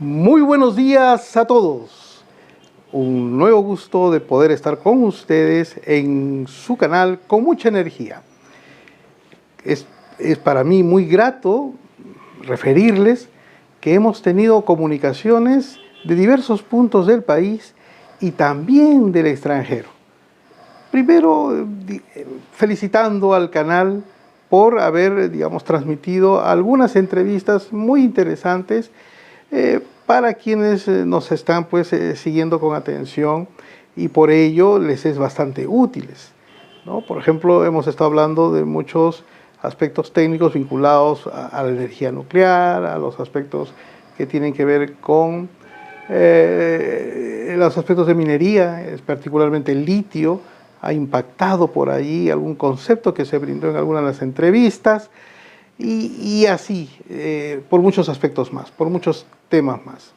Muy buenos días a todos. Un nuevo gusto de poder estar con ustedes en su canal con mucha energía. Es para mí muy grato referirles que hemos tenido comunicaciones de diversos puntos del país y también del extranjero. Primero, felicitando al canal por haber, transmitido algunas entrevistas muy interesantes para quienes nos están siguiendo con atención y por ello les es bastante útiles, ¿no? Por ejemplo, hemos estado hablando de muchos aspectos técnicos vinculados a la energía nuclear, a los aspectos que tienen que ver con los aspectos de minería, particularmente el litio. Ha impactado por ahí algún concepto que se brindó en algunas de las entrevistas y así, por muchos aspectos más, por muchos temas más.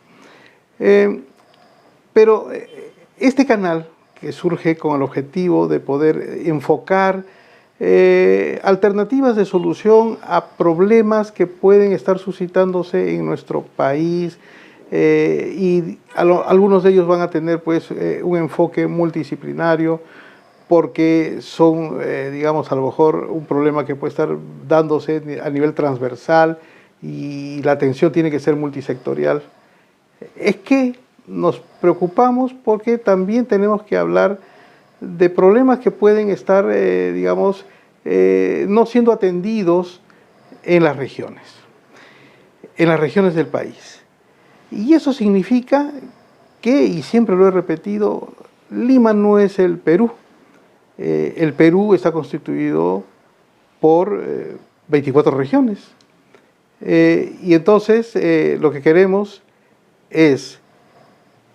Pero este canal, que surge con el objetivo de poder enfocar alternativas de solución a problemas que pueden estar suscitándose en nuestro país, y algunos de ellos van a tener un enfoque multidisciplinario, porque son, a lo mejor un problema que puede estar dándose a nivel transversal y la atención tiene que ser multisectorial. Es que nos preocupamos porque también tenemos que hablar de problemas que pueden estar, no siendo atendidos en las regiones del país. Y eso significa que, y siempre lo he repetido, Lima no es el Perú. El Perú está constituido por 24 regiones. Y entonces lo que queremos es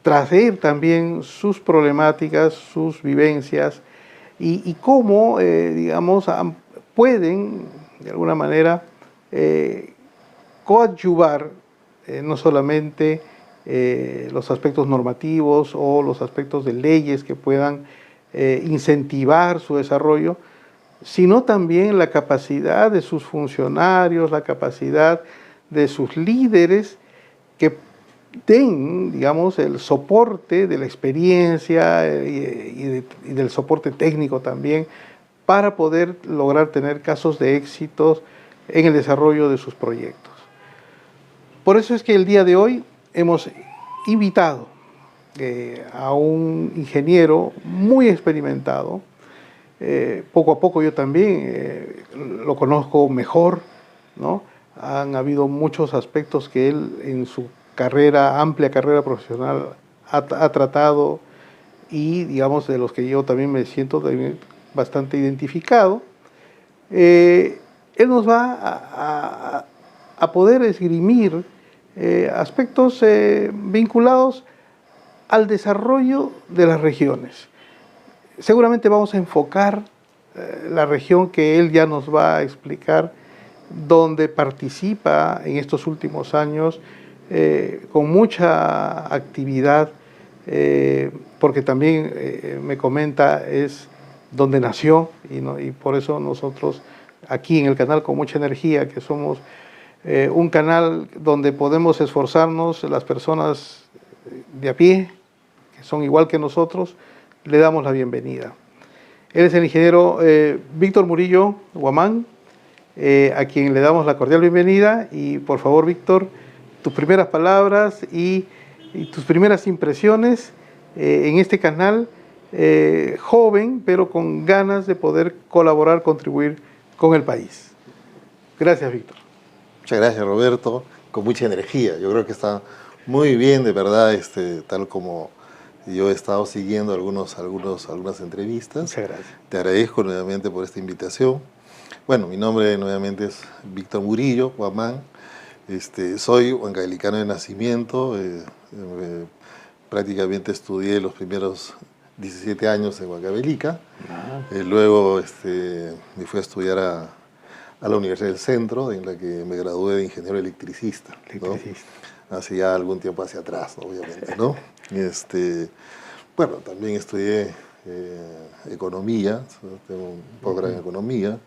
traer también sus problemáticas, sus vivencias y cómo, pueden de alguna manera coadyuvar no solamente los aspectos normativos o los aspectos de leyes que puedan incentivar su desarrollo, sino también la capacidad de sus funcionarios, la capacidad de sus líderes que den, el soporte de la experiencia y del soporte técnico también para poder lograr tener casos de éxitos en el desarrollo de sus proyectos. Por eso es que el día de hoy hemos invitado a un ingeniero muy experimentado. Poco a poco yo también lo conozco mejor, ¿no? Han habido muchos aspectos que él en su amplia carrera profesional ha tratado y de los que yo también me siento también bastante identificado. Él nos va a poder esgrimir aspectos vinculados al desarrollo de las regiones. Seguramente vamos a enfocar la región que él ya nos va a explicar, donde participa en estos últimos años con mucha actividad, porque también me comenta es donde nació y por eso nosotros aquí en el canal con mucha energía, que somos un canal donde podemos esforzarnos las personas de a pie, que son igual que nosotros, le damos la bienvenida. Él es el ingeniero Víctor Murillo Guamán, a quien le damos la cordial bienvenida. Y por favor, Víctor, tus primeras palabras y tus primeras impresiones en este canal, joven, pero con ganas de poder colaborar, contribuir con el país. Gracias, Víctor. Muchas gracias, Roberto, con mucha energía. Yo creo que está muy bien, de verdad, tal como yo he estado siguiendo algunas entrevistas. Muchas gracias. Te agradezco nuevamente por esta invitación. Bueno, mi nombre nuevamente es Víctor Murillo Guamán. Soy huancavilicano de nacimiento. Prácticamente estudié los primeros 17 años en Huancavelica. Luego me fui a estudiar a la Universidad del Centro, en la que me gradué de ingeniero electricista, ¿no? Hace ya algún tiempo hacia atrás, ¿no? Obviamente, ¿no? Bueno, también estudié economía, tengo un posgrado en economía,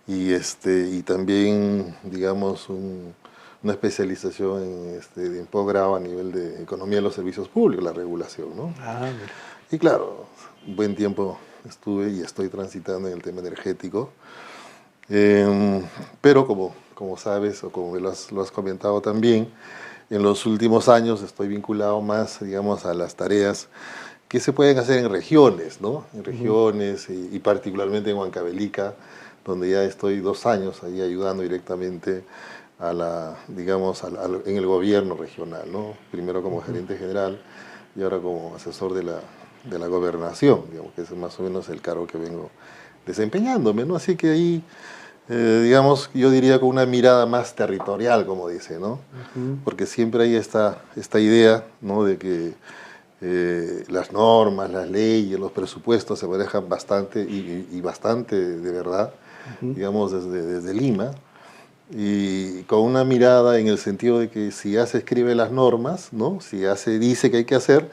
y también, digamos, una especialización en posgrado a nivel de economía de los servicios públicos, la regulación, ¿no? Ah, mira. Y claro, un buen tiempo estuve y estoy transitando en el tema energético, pero como sabes o como lo has comentado también, en los últimos años estoy vinculado más, digamos, a las tareas que se pueden hacer en regiones, ¿no? En regiones y particularmente en Huancavelica, donde ya estoy 2 años ahí ayudando directamente a en el gobierno regional, ¿no? Primero como gerente general y ahora como asesor de la gobernación, digamos, que es más o menos el cargo que vengo desempeñándome, ¿no? Así que ahí, digamos, yo diría con una mirada más territorial, como dice, ¿no? Porque siempre hay esta idea, ¿no? De que las normas, las leyes, los presupuestos se manejan bastante y bastante de verdad, digamos, desde Lima, y con una mirada en el sentido de que si ya se escribe las normas, ¿no? Si ya se dice que hay que hacer,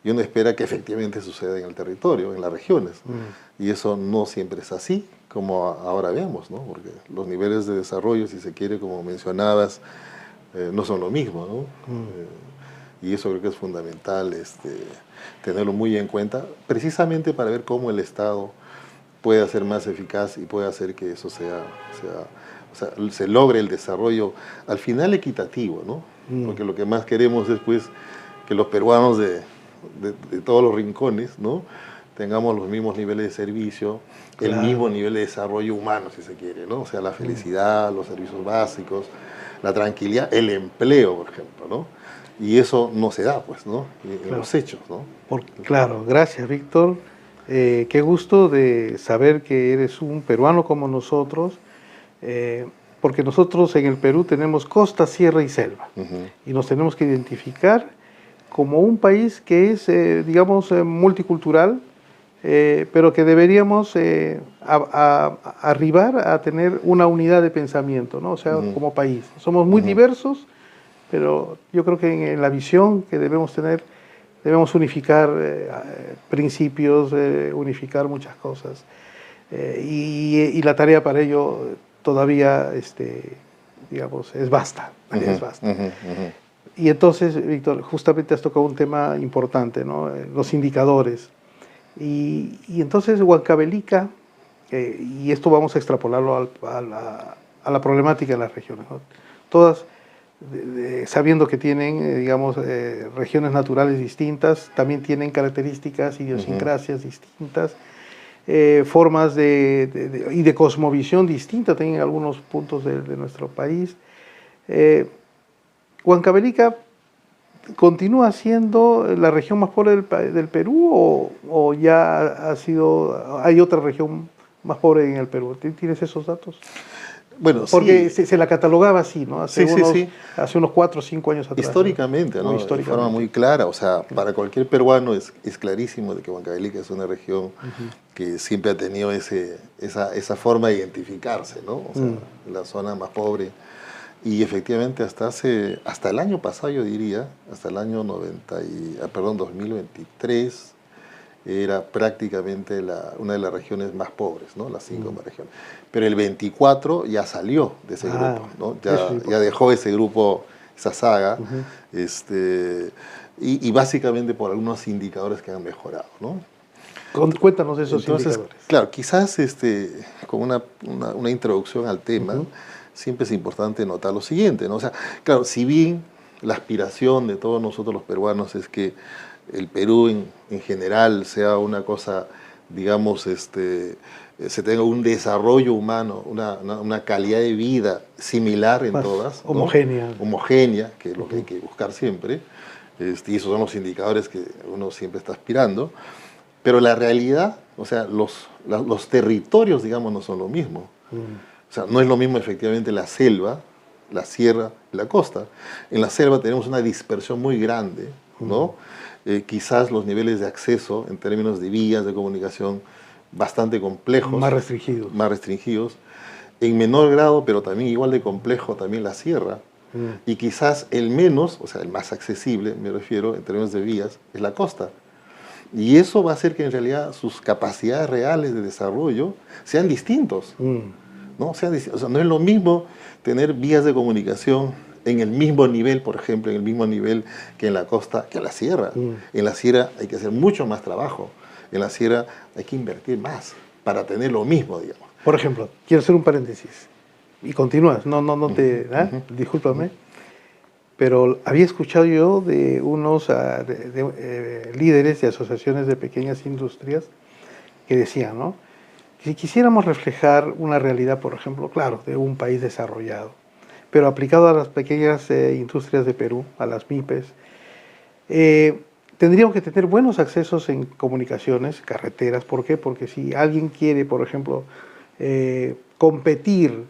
y uno espera que efectivamente suceda en el territorio, en las regiones. Y eso no siempre es así, como ahora vemos, ¿no? Porque los niveles de desarrollo, si se quiere, como mencionabas, no son lo mismo, ¿no? Y eso creo que es fundamental tenerlo muy en cuenta, precisamente para ver cómo el Estado puede hacer más eficaz y puede hacer que eso o sea, se logre el desarrollo, al final equitativo, ¿no? Porque lo que más queremos es, pues, que los peruanos de todos los rincones, ¿no? Tengamos los mismos niveles de servicio, el mismo nivel de desarrollo humano, si se quiere, ¿no? O sea, la felicidad, los servicios básicos, la tranquilidad, el empleo, por ejemplo, ¿no? Y eso no se da, pues, ¿no? En los hechos, ¿no? Claro, gracias, Víctor. Qué gusto de saber que eres un peruano como nosotros, porque nosotros en el Perú tenemos costa, sierra y selva, y nos tenemos que identificar como un país que es, digamos, multicultural, pero que deberíamos arribar a tener una unidad de pensamiento, ¿no? O sea, como país. Somos muy diversos, pero yo creo que en la visión que debemos tener, debemos unificar principios, unificar muchas cosas. Y la tarea para ello todavía, digamos, es vasta. Es vasta. Y entonces, Víctor, justamente has tocado un tema importante, ¿no? Los indicadores. Y entonces Huancavelica, y esto vamos a extrapolarlo a la problemática de las regiones, ¿no? Todas, sabiendo que tienen, digamos, regiones naturales distintas, también tienen características, idiosincrasias distintas, formas y de cosmovisión distinta, tienen algunos puntos de nuestro país. Huancavelica ¿continúa siendo la región más pobre del Perú o ya hay otra región más pobre en el Perú? ¿Tienes esos datos? Bueno, porque sí. se la catalogaba así, ¿no? Hace unos 4 o 5 años atrás. Históricamente, ¿no? Históricamente. De forma muy clara. O sea, para cualquier peruano es clarísimo de que Huancavelica es una región que siempre ha tenido esa forma de identificarse, ¿no? O sea, la zona más pobre. Y efectivamente hasta el año pasado, yo diría, hasta el año 2023, era prácticamente una de las regiones más pobres, ¿no? Las 5 más regiones. Pero el 24 ya salió de ese grupo, ¿no? Ya dejó ese grupo, esa saga, y básicamente por algunos indicadores que han mejorado, ¿no? Cuéntanos esos indicadores. Claro, quizás con una introducción al tema, siempre es importante notar lo siguiente, ¿no? O sea, claro, si bien la aspiración de todos nosotros los peruanos es que el Perú en general sea una cosa, digamos, se tenga un desarrollo humano, una calidad de vida similar en todas, ¿no? Homogénea, que es lo que hay que buscar siempre, y esos son los indicadores que uno siempre está aspirando, pero la realidad, o sea, los territorios, digamos, no son lo mismo. O sea, no es lo mismo efectivamente la selva, la sierra, la costa. En la selva tenemos una dispersión muy grande, ¿no? Quizás los niveles de acceso en términos de vías de comunicación bastante complejos. Más restringidos. Más restringidos. En menor grado, pero también igual de complejo, también la sierra. Y quizás el menos, o sea, el más accesible, me refiero, en términos de vías, es la costa. Y eso va a hacer que en realidad sus capacidades reales de desarrollo sean distintos. ¿No? O sea, no es lo mismo tener vías de comunicación en el mismo nivel, por ejemplo, en el mismo nivel que en la costa, que en la sierra. En la sierra hay que hacer mucho más trabajo. En la sierra hay que invertir más para tener lo mismo, digamos. Por ejemplo, quiero hacer un paréntesis. Y continúas, no te... Discúlpame. Pero había escuchado yo de unos líderes de asociaciones de pequeñas industrias que decían, ¿no? Que si quisiéramos reflejar una realidad, por ejemplo, claro, de un país desarrollado, pero aplicado a las pequeñas industrias de Perú, a las MIPES, tendríamos que tener buenos accesos en comunicaciones, carreteras. ¿Por qué? Porque si alguien quiere, por ejemplo, competir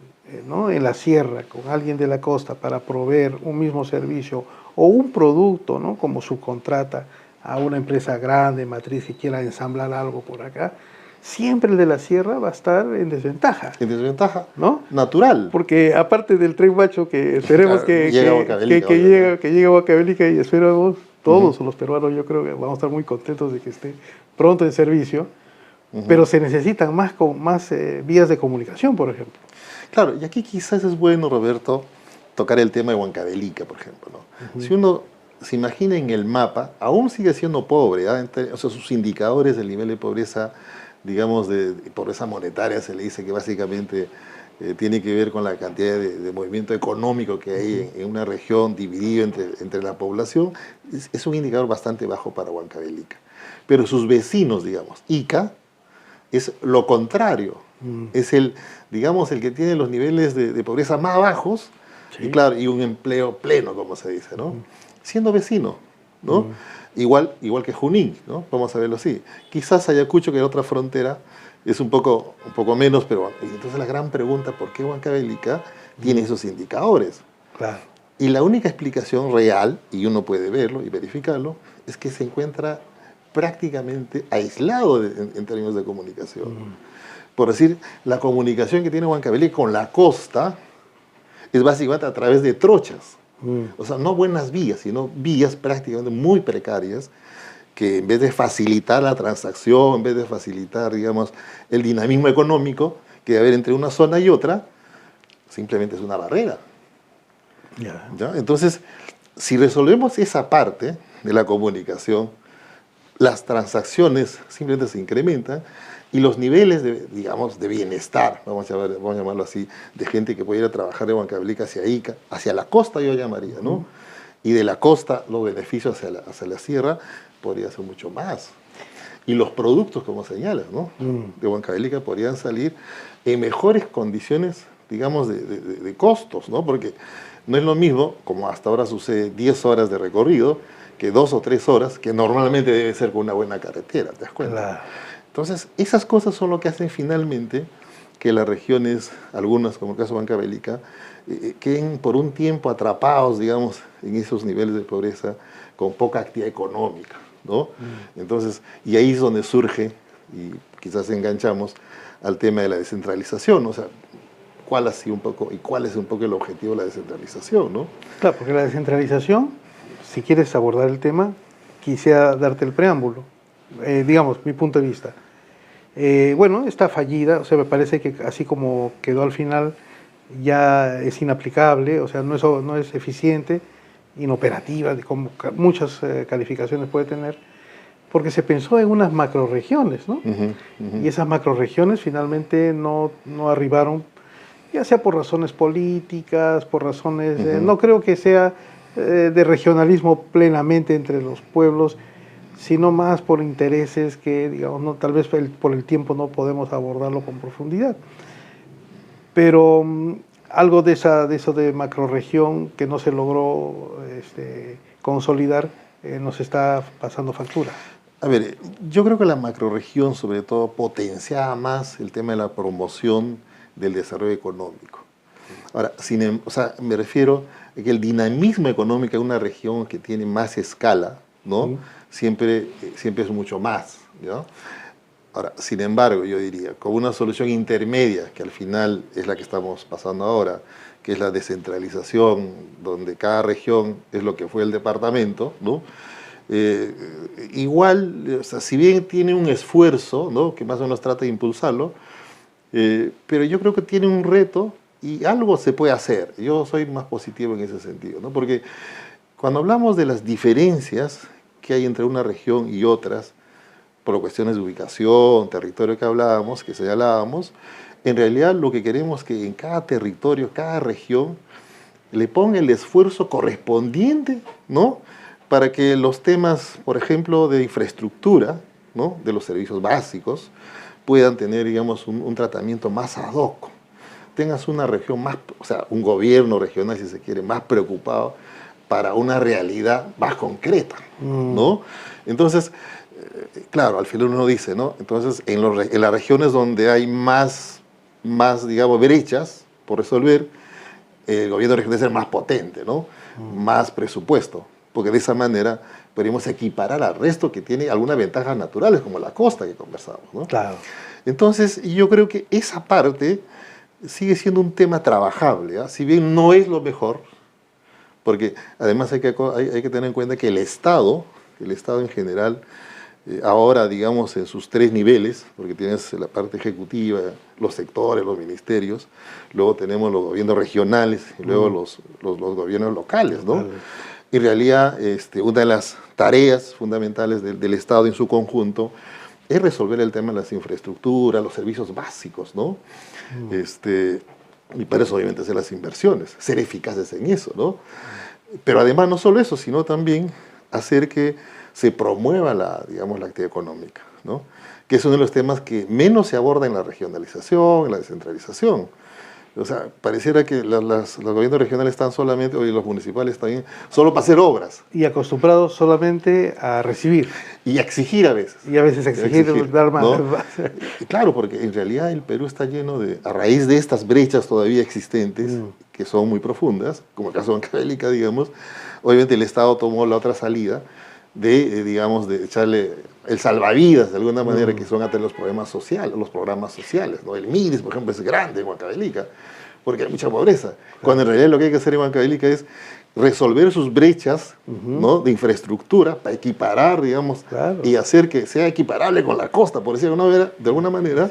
¿no? en la sierra con alguien de la costa para proveer un mismo servicio o un producto, ¿no? como subcontrata a una empresa grande, matriz, que quiera ensamblar algo por acá, siempre el de la sierra va a estar en desventaja. En desventaja, ¿no? Natural. Porque aparte del tren macho que esperemos que llegue a Huancavelica, y esperamos todos los peruanos, yo creo que vamos a estar muy contentos de que esté pronto en servicio, pero se necesitan más vías de comunicación, por ejemplo. Claro, y aquí quizás es bueno, Roberto, tocar el tema de Huancavelica, por ejemplo, ¿no? Si uno se imagina en el mapa, aún sigue siendo pobre, o sea, sus indicadores del nivel de pobreza, digamos, de pobreza monetaria, se le dice que básicamente tiene que ver con la cantidad de movimiento económico que hay en una región dividido entre la población, es un indicador bastante bajo para Huancavelica. Pero sus vecinos, digamos, Ica, es lo contrario, es digamos, el que tiene los niveles de pobreza más bajos, y claro, y un empleo pleno, como se dice, ¿no? Siendo vecino, ¿no? Igual que Junín, ¿no? Vamos a verlo así. Quizás Ayacucho, que era otra frontera, es un poco menos, pero entonces la gran pregunta, ¿por qué Huancavelica tiene esos indicadores? Claro. Y la única explicación real, y uno puede verlo y verificarlo, es que se encuentra prácticamente aislado en términos de comunicación. Por decir, la comunicación que tiene Huancavelica con la costa es básicamente a través de trochas. O sea, no buenas vías, sino vías prácticamente muy precarias que en vez de facilitar la transacción, en vez de facilitar, digamos, el dinamismo económico que debe haber entre una zona y otra, simplemente es una barrera. ¿Ya? Entonces, si resolvemos esa parte de la comunicación, las transacciones simplemente se incrementan y los niveles digamos, de bienestar, vamos a llamarlo así, de gente que puede ir a trabajar de Huancavelica hacia Ica, hacia la costa yo llamaría, ¿no? Y de la costa los beneficios hacia la sierra podría ser mucho más. Y los productos, como señalas, ¿no? De Huancavelica podrían salir en mejores condiciones, digamos, de costos, ¿no? Porque no es lo mismo, como hasta ahora sucede, 10 horas de recorrido, que 2 o 3 horas, que normalmente debe ser con una buena carretera, ¿te das cuenta? Claro. Entonces, esas cosas son lo que hacen finalmente que las regiones, algunas, como el caso de Huancavelica, queden por un tiempo atrapados, digamos, en esos niveles de pobreza con poca actividad económica, ¿no? Entonces, y ahí es donde surge, y quizás enganchamos al tema de la descentralización, o sea, cuál ha sido un poco, y cuál es un poco el objetivo de la descentralización, ¿no? Claro, porque la descentralización, si quieres abordar el tema, quisiera darte el preámbulo, digamos, mi punto de vista. Bueno, está fallida, o sea, me parece que así como quedó al final, ya es inaplicable, o sea, no es eficiente, inoperativa, como muchas calificaciones puede tener, porque se pensó en unas macroregiones, ¿no? Y esas macroregiones finalmente no arribaron, ya sea por razones políticas, por razones, no creo que sea de regionalismo plenamente entre los pueblos, sino más por intereses que, digamos, no, tal vez por el tiempo no podemos abordarlo con profundidad. Pero algo de eso de macrorregión que no se logró consolidar nos está pasando factura. A ver, yo creo que la macrorregión sobre todo potenciaba más el tema de la promoción del desarrollo económico. Ahora, o sea, me refiero a que el dinamismo económico de una región que tiene más escala, ¿no? Siempre es mucho más, ¿no? Ahora, sin embargo, yo diría, con una solución intermedia, que al final es la que estamos pasando ahora, que es la descentralización, donde cada región es lo que fue el departamento, ¿no? Igual, o sea, si bien tiene un esfuerzo, ¿no? Que más o menos trata de impulsarlo, pero yo creo que tiene un reto y algo se puede hacer. Yo soy más positivo en ese sentido, ¿no? Porque cuando hablamos de las diferencias que hay entre una región y otras, por cuestiones de ubicación, territorio que hablábamos, que señalábamos, en realidad lo que queremos es que en cada territorio, cada región, le ponga el esfuerzo correspondiente, ¿no? Para que los temas, por ejemplo, de infraestructura, ¿no? De los servicios básicos, puedan tener, digamos, un tratamiento más ad hoc. Tengas una región más, o sea, un gobierno regional, si se quiere, más preocupado para una realidad más concreta, ¿no? Entonces, claro, al final uno dice, ¿no? Entonces, en las regiones donde hay más, digamos, brechas por resolver, el gobierno regional debe ser más potente, ¿no? Más presupuesto, porque de esa manera podríamos equiparar al resto que tiene algunas ventajas naturales, como la costa que conversamos, ¿no? Claro. Entonces, yo creo que esa parte sigue siendo un tema trabajable, ¿ah? Si bien no es lo mejor, porque además hay que tener en cuenta que el Estado en general, ahora, digamos, en sus tres niveles, porque tienes la parte ejecutiva, los sectores, los ministerios, luego tenemos los gobiernos regionales y luego los gobiernos locales, ¿no? Vale. En realidad, una de las tareas fundamentales del Estado en su conjunto es resolver el tema de las infraestructuras, los servicios básicos, ¿no? Y para eso obviamente hacer las inversiones, ser eficaces en eso, ¿no? Pero además no solo eso, sino también hacer que se promueva digamos, la actividad económica, ¿no? Que es uno de los temas que menos se aborda en la regionalización, en la descentralización. O sea, pareciera que los gobiernos regionales están solamente, y los municipales también, solo para hacer obras. Y acostumbrados solamente a recibir. Y a exigir a veces. Y a veces exigir dar más. ¿No? Claro, porque en realidad el Perú está lleno de, a raíz de estas brechas todavía existentes, que son muy profundas, como el caso de Huancavelica, digamos, obviamente el Estado tomó la otra salida digamos, de echarle el salvavidas de alguna manera, que son hasta los programas sociales, ¿no? El MIDES, por ejemplo, es grande en Huancavelica, porque hay mucha pobreza. Cuando en realidad lo que hay que hacer en Huancavelica es resolver sus brechas, ¿no? De infraestructura para equiparar, digamos, y hacer que sea equiparable con la costa, por decirlo de alguna manera,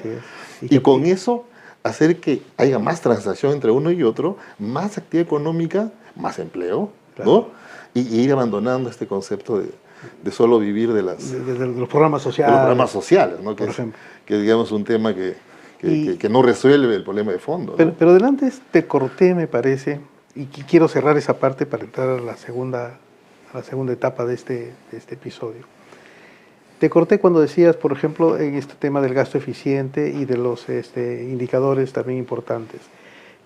y con eso hacer que haya más transacción entre uno y otro, más actividad económica, más empleo, ¿no? Y ir abandonando este concepto de solo vivir de los programas sociales. De los programas sociales, ¿no? Que es, digamos, un tema que no resuelve el problema de fondo, ¿no? Pero delante te corté, me parece, y quiero cerrar esa parte para entrar a la segunda etapa de este episodio. Te corté cuando decías, por ejemplo, en este tema del gasto eficiente y de los indicadores también importantes.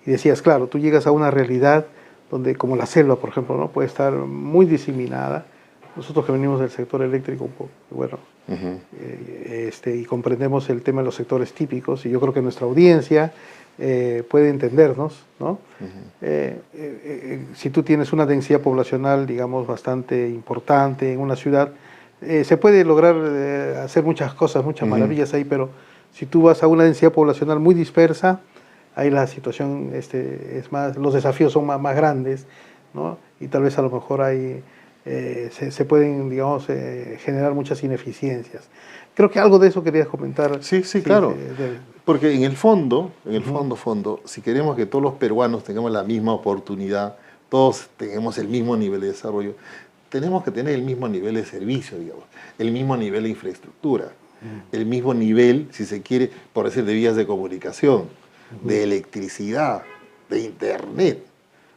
Y decías, claro, tú llegas a una realidad donde, como la selva, por ejemplo, ¿no? Puede estar muy diseminada. Nosotros que venimos del sector eléctrico, bueno, y comprendemos el tema de los sectores típicos, y yo creo que nuestra audiencia puede entendernos, ¿no? Si tú tienes una densidad poblacional, digamos, bastante importante en una ciudad, se puede lograr hacer muchas cosas, muchas maravillas ahí, pero si tú vas a una densidad poblacional muy dispersa, ahí la situación es más, los desafíos son más grandes, ¿no? Y tal vez a lo mejor hay, se pueden, digamos, generar muchas ineficiencias. Creo que algo de eso querías comentar. Sí, claro. Porque en el fondo, si queremos que todos los peruanos tengamos la misma oportunidad, todos tengamos el mismo nivel de desarrollo, tenemos que tener el mismo nivel de servicio, digamos, el mismo nivel de infraestructura, el mismo nivel, si se quiere, por decir, de vías de comunicación, de electricidad, de internet,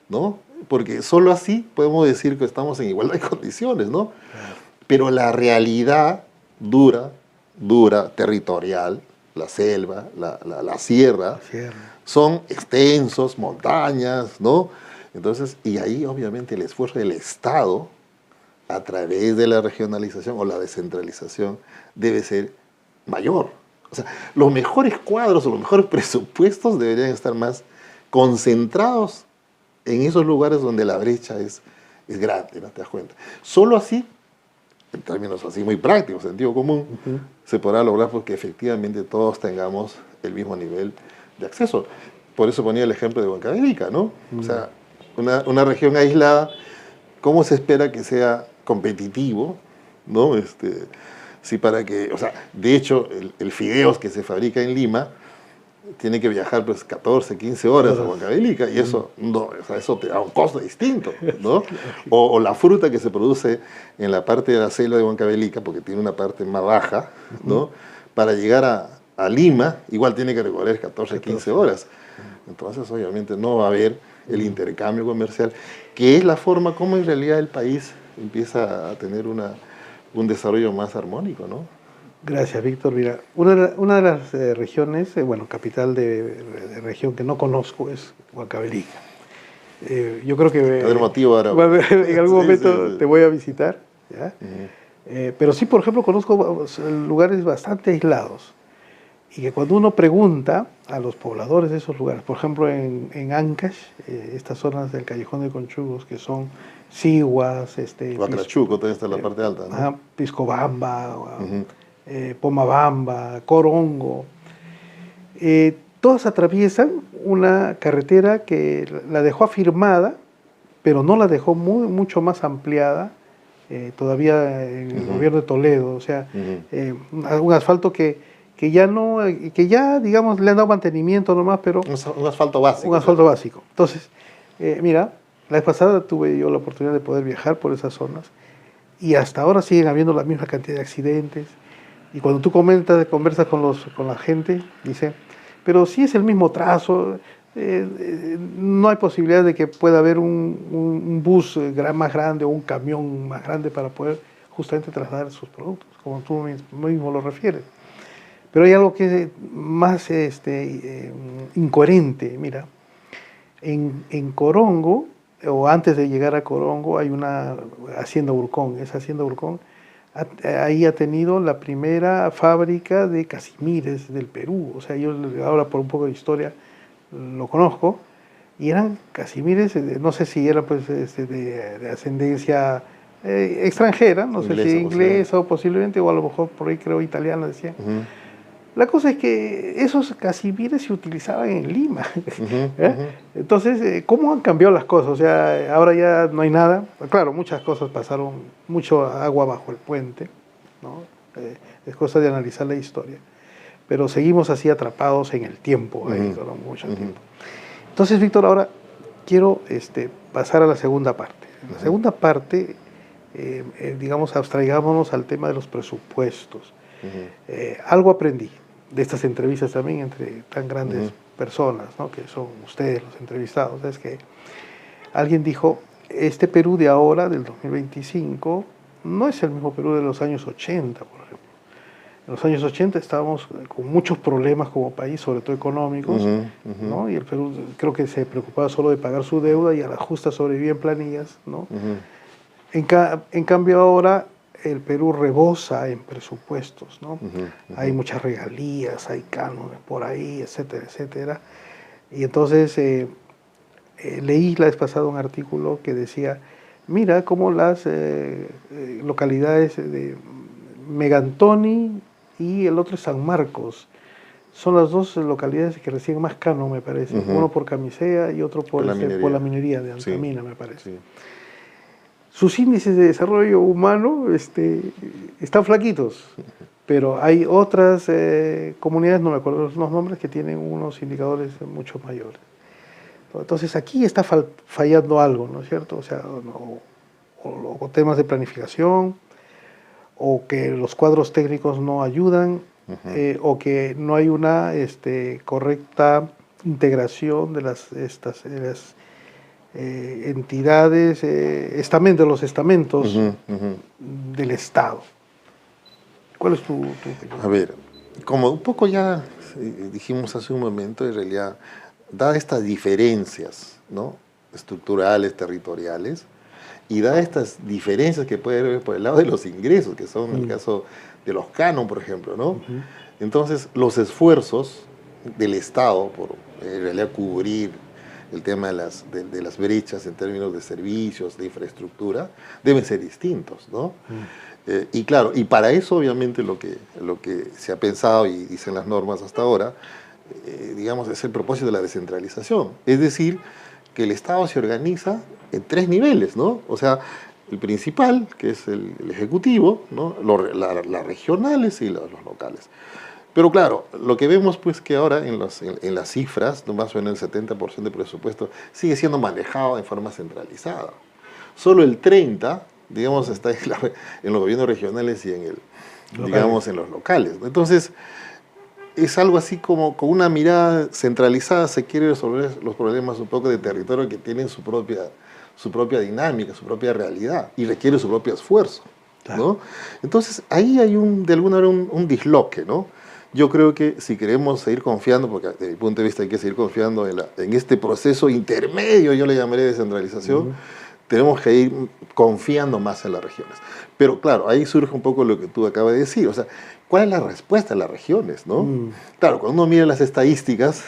¿no? Porque solo así podemos decir que estamos en igualdad de condiciones, ¿no? Pero la realidad dura, territorial, la selva, la sierra, son extensos, montañas, ¿no? Entonces, y ahí obviamente el esfuerzo del Estado, a través de la regionalización o la descentralización, debe ser mayor. O sea, los mejores cuadros o los mejores presupuestos deberían estar más concentrados en esos lugares donde la brecha es grande, ¿no te das cuenta? Solo así, en términos así muy prácticos, sentido común, se podrá lograr porque efectivamente todos tengamos el mismo nivel de acceso. Por eso ponía el ejemplo de Huancavelica, ¿no? O sea, una región aislada, ¿cómo se espera que sea competitivo, ¿no? Sí, para que, o sea, de hecho, el fideos que se fabrica en Lima tiene que viajar pues 14, 15 horas a Huancavelica y eso, no, o sea, eso te da un costo distinto, ¿no? O la fruta que se produce en la parte de la selva de Huancavelica, porque tiene una parte más baja, ¿no? Para llegar a Lima, igual tiene que recorrer 14, 15 horas. Entonces, obviamente, no va a haber el intercambio comercial, que es la forma como en realidad el país empieza a tener un desarrollo más armónico, ¿no? Víctor. Mira, una de las regiones, bueno, capital de región que no conozco es Huancavelica. Yo creo que motivo ahora. en algún momento te voy a visitar, ¿ya? Pero sí, por ejemplo, conozco lugares bastante aislados y que cuando uno pregunta a los pobladores de esos lugares, por ejemplo en Ancash, estas zonas del Callejón de Conchugos, que son Siguas, Huacrachuco, toda está en la parte alta, ¿no? Piscobamba, Pomabamba, Corongo, todas atraviesan una carretera que la dejó afirmada, pero no la dejó mucho más ampliada todavía en el gobierno de Toledo, o sea, un asfalto que ya, digamos, le han dado mantenimiento nomás, pero... Un asfalto básico. Un asfalto básico. Entonces, mira, la vez pasada tuve yo la oportunidad de poder viajar por esas zonas y hasta ahora siguen habiendo la misma cantidad de accidentes. Y cuando tú conversas con la gente, dice, pero si es el mismo trazo, no hay posibilidad de que pueda haber un bus más grande o un camión más grande para poder justamente trasladar sus productos, como tú mismo lo refieres. Pero hay algo que es más incoherente. Mira, en Corongo, o antes de llegar a Corongo, hay una hacienda Urcón. Esa hacienda Urcón ahí ha tenido la primera fábrica de casimires del Perú. O sea, yo ahora por un poco de historia lo conozco, y eran casimires, no sé si eran pues, de ascendencia extranjera, no sé si inglesa o posiblemente, o a lo mejor por ahí creo italiana, decía. La cosa es que esos casimires se utilizaban en Lima. Entonces, ¿cómo han cambiado las cosas? O sea, ahora ya no hay nada. Claro, muchas cosas pasaron, mucho agua bajo el puente, ¿no? Es cosa de analizar la historia. Pero seguimos así atrapados en el tiempo, ahí, mucho tiempo. Entonces, Víctor, ahora quiero pasar a la segunda parte. En la segunda parte, digamos, abstraigámonos al tema de los presupuestos. Algo aprendí de estas entrevistas también entre tan grandes personas, ¿no? Que son ustedes los entrevistados. Es que alguien dijo, este Perú de ahora, del 2025, no es el mismo Perú de los años 80, por ejemplo. En los años 80 estábamos con muchos problemas como país, sobre todo económicos, ¿no? Y el Perú creo que se preocupaba solo de pagar su deuda y a la justa sobrevivía en planillas, ¿no? En cambio ahora el Perú rebosa en presupuestos, ¿no? Hay muchas regalías, hay cánones por ahí, etcétera, etcétera. Y entonces leí la vez pasada un artículo que decía, mira cómo las localidades de Megantoni y el otro es San Marcos son las dos localidades que reciben más canon, me parece. Uno por Camisea y otro por la minería de Antamina, me parece. Sí. Sus índices de desarrollo humano están flaquitos, pero hay otras comunidades, no me acuerdo los nombres, que tienen unos indicadores mucho mayores. Entonces aquí está fallando algo, ¿no es cierto? O sea, o temas de planificación, o que los cuadros técnicos no ayudan, o que no hay una correcta integración de las entidades, de los estamentos del Estado. ¿Cuál es tu opinión? A ver, como un poco ya dijimos hace un momento, en realidad, dadas estas diferencias, ¿no?, estructurales, territoriales, y dadas estas diferencias que puede haber por el lado de los ingresos, que son el caso de los canon, por ejemplo, ¿no? Entonces, los esfuerzos del Estado por en realidad cubrir el tema de las brechas en términos de servicios, de infraestructura, deben ser distintos, ¿no? Y claro, y para eso obviamente lo que se ha pensado y dicen las normas hasta ahora, digamos, es el propósito de la descentralización. Es decir, que el Estado se organiza en 3 niveles, ¿no? O sea, el principal, que es el ejecutivo, ¿no?, las regionales y los locales. Pero claro, lo que vemos pues que ahora en las cifras, no más o menos el 70% del presupuesto sigue siendo manejado de forma centralizada. Solo el 30%, digamos, está en los gobiernos regionales y digamos, en los locales, ¿no? Entonces, es algo así como con una mirada centralizada se quiere resolver los problemas un poco de territorio que tienen su propia dinámica, su propia realidad y requiere su propio esfuerzo, ¿no? Entonces ahí hay de alguna manera un disloque, ¿no? Yo creo que si queremos seguir confiando, porque desde mi punto de vista hay que seguir confiando en este proceso intermedio, yo le llamaré descentralización, tenemos que ir confiando más en las regiones. Pero claro, ahí surge un poco lo que tú acabas de decir, o sea, ¿cuál es la respuesta de las regiones, no? Claro, cuando uno mira las estadísticas,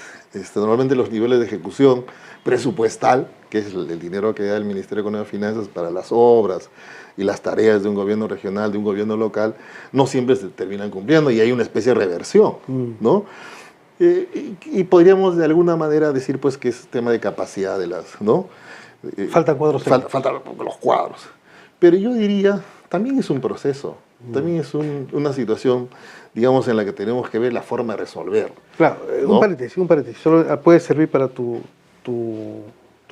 normalmente los niveles de ejecución presupuestal, que es el dinero que da el Ministerio de Economía y Finanzas para las obras y las tareas de un gobierno regional, de un gobierno local, no siempre se terminan cumpliendo y hay una especie de reversión, ¿no? Y podríamos de alguna manera decir pues que es tema de capacidad de las, ¿no? Faltan cuadros técnicos. Faltan los cuadros. Pero yo diría, también es un proceso, también es una situación, digamos, en la que tenemos que ver la forma de resolver. Claro, ¿no? un paréntesis, solo puede servir para tu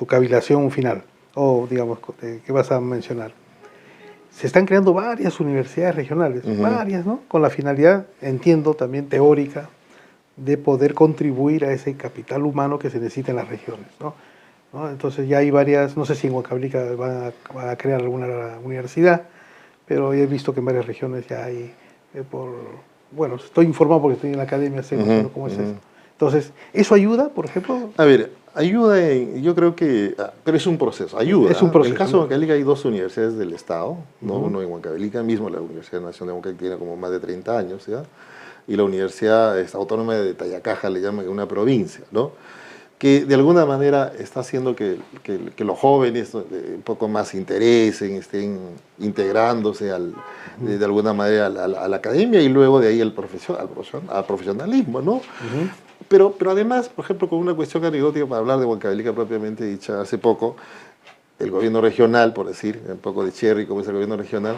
cavilación final, o digamos, que vas a mencionar. Se están creando varias universidades regionales, varias, ¿no? Con la finalidad, entiendo, también teórica, de poder contribuir a ese capital humano que se necesita en las regiones, ¿no? Entonces ya hay varias, no sé si en Huancavelica van a crear alguna universidad, pero he visto que en varias regiones ya hay, bueno, estoy informado porque estoy en la academia, sé cómo es eso. Entonces, ¿eso ayuda, por ejemplo? A ver, ayuda yo creo que, pero es un proceso, ayuda. Es un proceso. En el caso de Huancavelica hay 2 universidades del Estado, ¿no? Uno en Huancavelica mismo, la Universidad Nacional de Huancavelica tiene como más de 30 años, ¿ya? Y la Universidad Autónoma de Tayacaja le llaman una provincia, ¿no? Que de alguna manera está haciendo que los jóvenes un poco más se interesen, estén integrándose de alguna manera a la academia y luego de ahí al profesionalismo, ¿no? Pero además, por ejemplo, con una cuestión anecdótica para hablar de Huancavelica propiamente dicha, hace poco el gobierno regional, por decir, un poco de cherry como es el gobierno regional,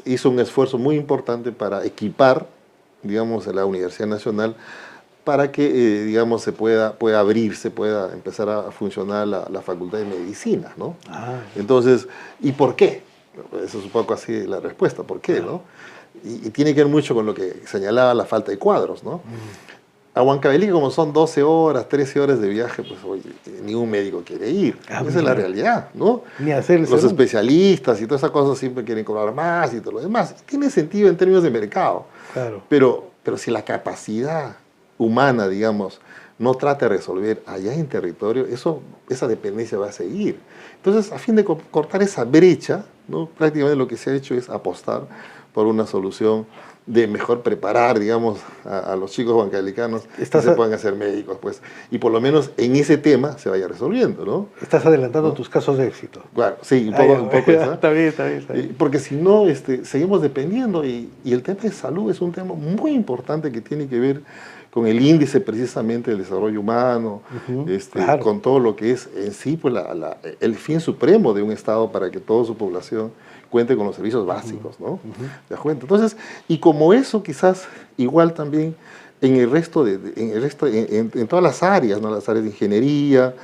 hizo un esfuerzo muy importante para equipar, digamos, a la Universidad Nacional para que, digamos, pueda abrirse, pueda empezar a funcionar la Facultad de Medicina, ¿no? Entonces, ¿y por qué? Eso es un poco así la respuesta, ¿por qué, no? Y tiene que ver mucho con lo que señalaba la falta de cuadros, ¿no? A Huancavelica, como son 12 horas, 13 horas de viaje, pues oye, ningún médico quiere ir. Esa es la realidad, ¿no? Ni hacer los especialistas y todas esas cosas siempre quieren cobrar más y todo lo demás. Tiene sentido en términos de mercado. Claro. Pero si la capacidad humana, digamos, no trata de resolver allá en territorio, esa dependencia va a seguir. Entonces, a fin de cortar esa brecha, ¿no? Prácticamente lo que se ha hecho es apostar por una solución de mejor preparar, digamos, a los chicos huancavelicanos que se puedan hacer médicos, pues, y por lo menos en ese tema se vaya resolviendo, ¿no? Estás adelantando tus casos de éxito. Claro, sí, un poco eso. Está bien. Porque si no, seguimos dependiendo y el tema de salud es un tema muy importante que tiene que ver con el índice precisamente del desarrollo humano, claro, con todo lo que es en sí pues, el fin supremo de un Estado para que toda su población cuente con los servicios básicos, ¿no? ¿Te das cuenta? Entonces, y como eso quizás igual también en el resto en todas las áreas, ¿no? Las áreas de ingeniería,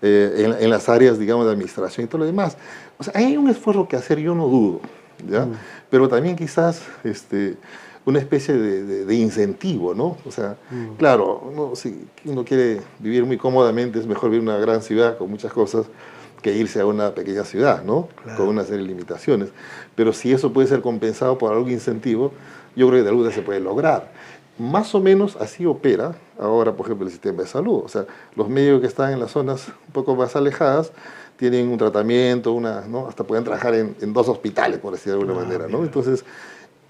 en las áreas, digamos, de administración y todo lo demás. O sea, hay un esfuerzo que hacer, yo no dudo, ¿ya? Pero también quizás una especie de incentivo, ¿no? O sea, claro, si uno quiere vivir muy cómodamente, es mejor vivir en una gran ciudad con muchas cosas que irse a una pequeña ciudad, ¿no? Claro. Con una serie de limitaciones. Pero si eso puede ser compensado por algún incentivo, yo creo que de alguna se puede lograr. Más o menos así opera ahora, por ejemplo, el sistema de salud. O sea, los médicos que están en las zonas un poco más alejadas tienen un tratamiento, ¿no? Hasta pueden trabajar en 2 hospitales, por decir de alguna manera, ¿no? Entonces,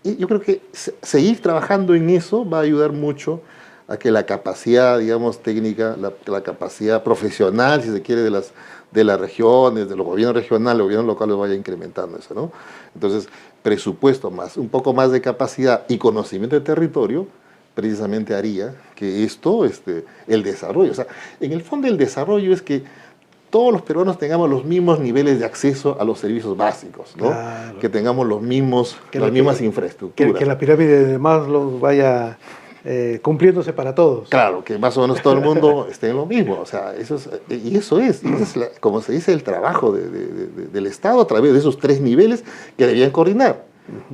yo creo que seguir trabajando en eso va a ayudar mucho a que la capacidad, digamos, técnica, la capacidad profesional, si se quiere, de las regiones, de los gobiernos regionales, los gobiernos locales vaya incrementando eso, ¿no? Entonces, presupuesto más, un poco más de capacidad y conocimiento de territorio, precisamente haría que esto, el desarrollo, o sea, en el fondo el desarrollo es que todos los peruanos tengamos los mismos niveles de acceso a los servicios básicos, ¿no? Claro. Que tengamos las mismas infraestructuras. Que la pirámide de Maslow vaya cumpliéndose para todos. Claro, que más o menos todo el mundo esté en lo mismo. O sea, eso es como se dice, el trabajo del Estado a través de esos 3 niveles que debían coordinar.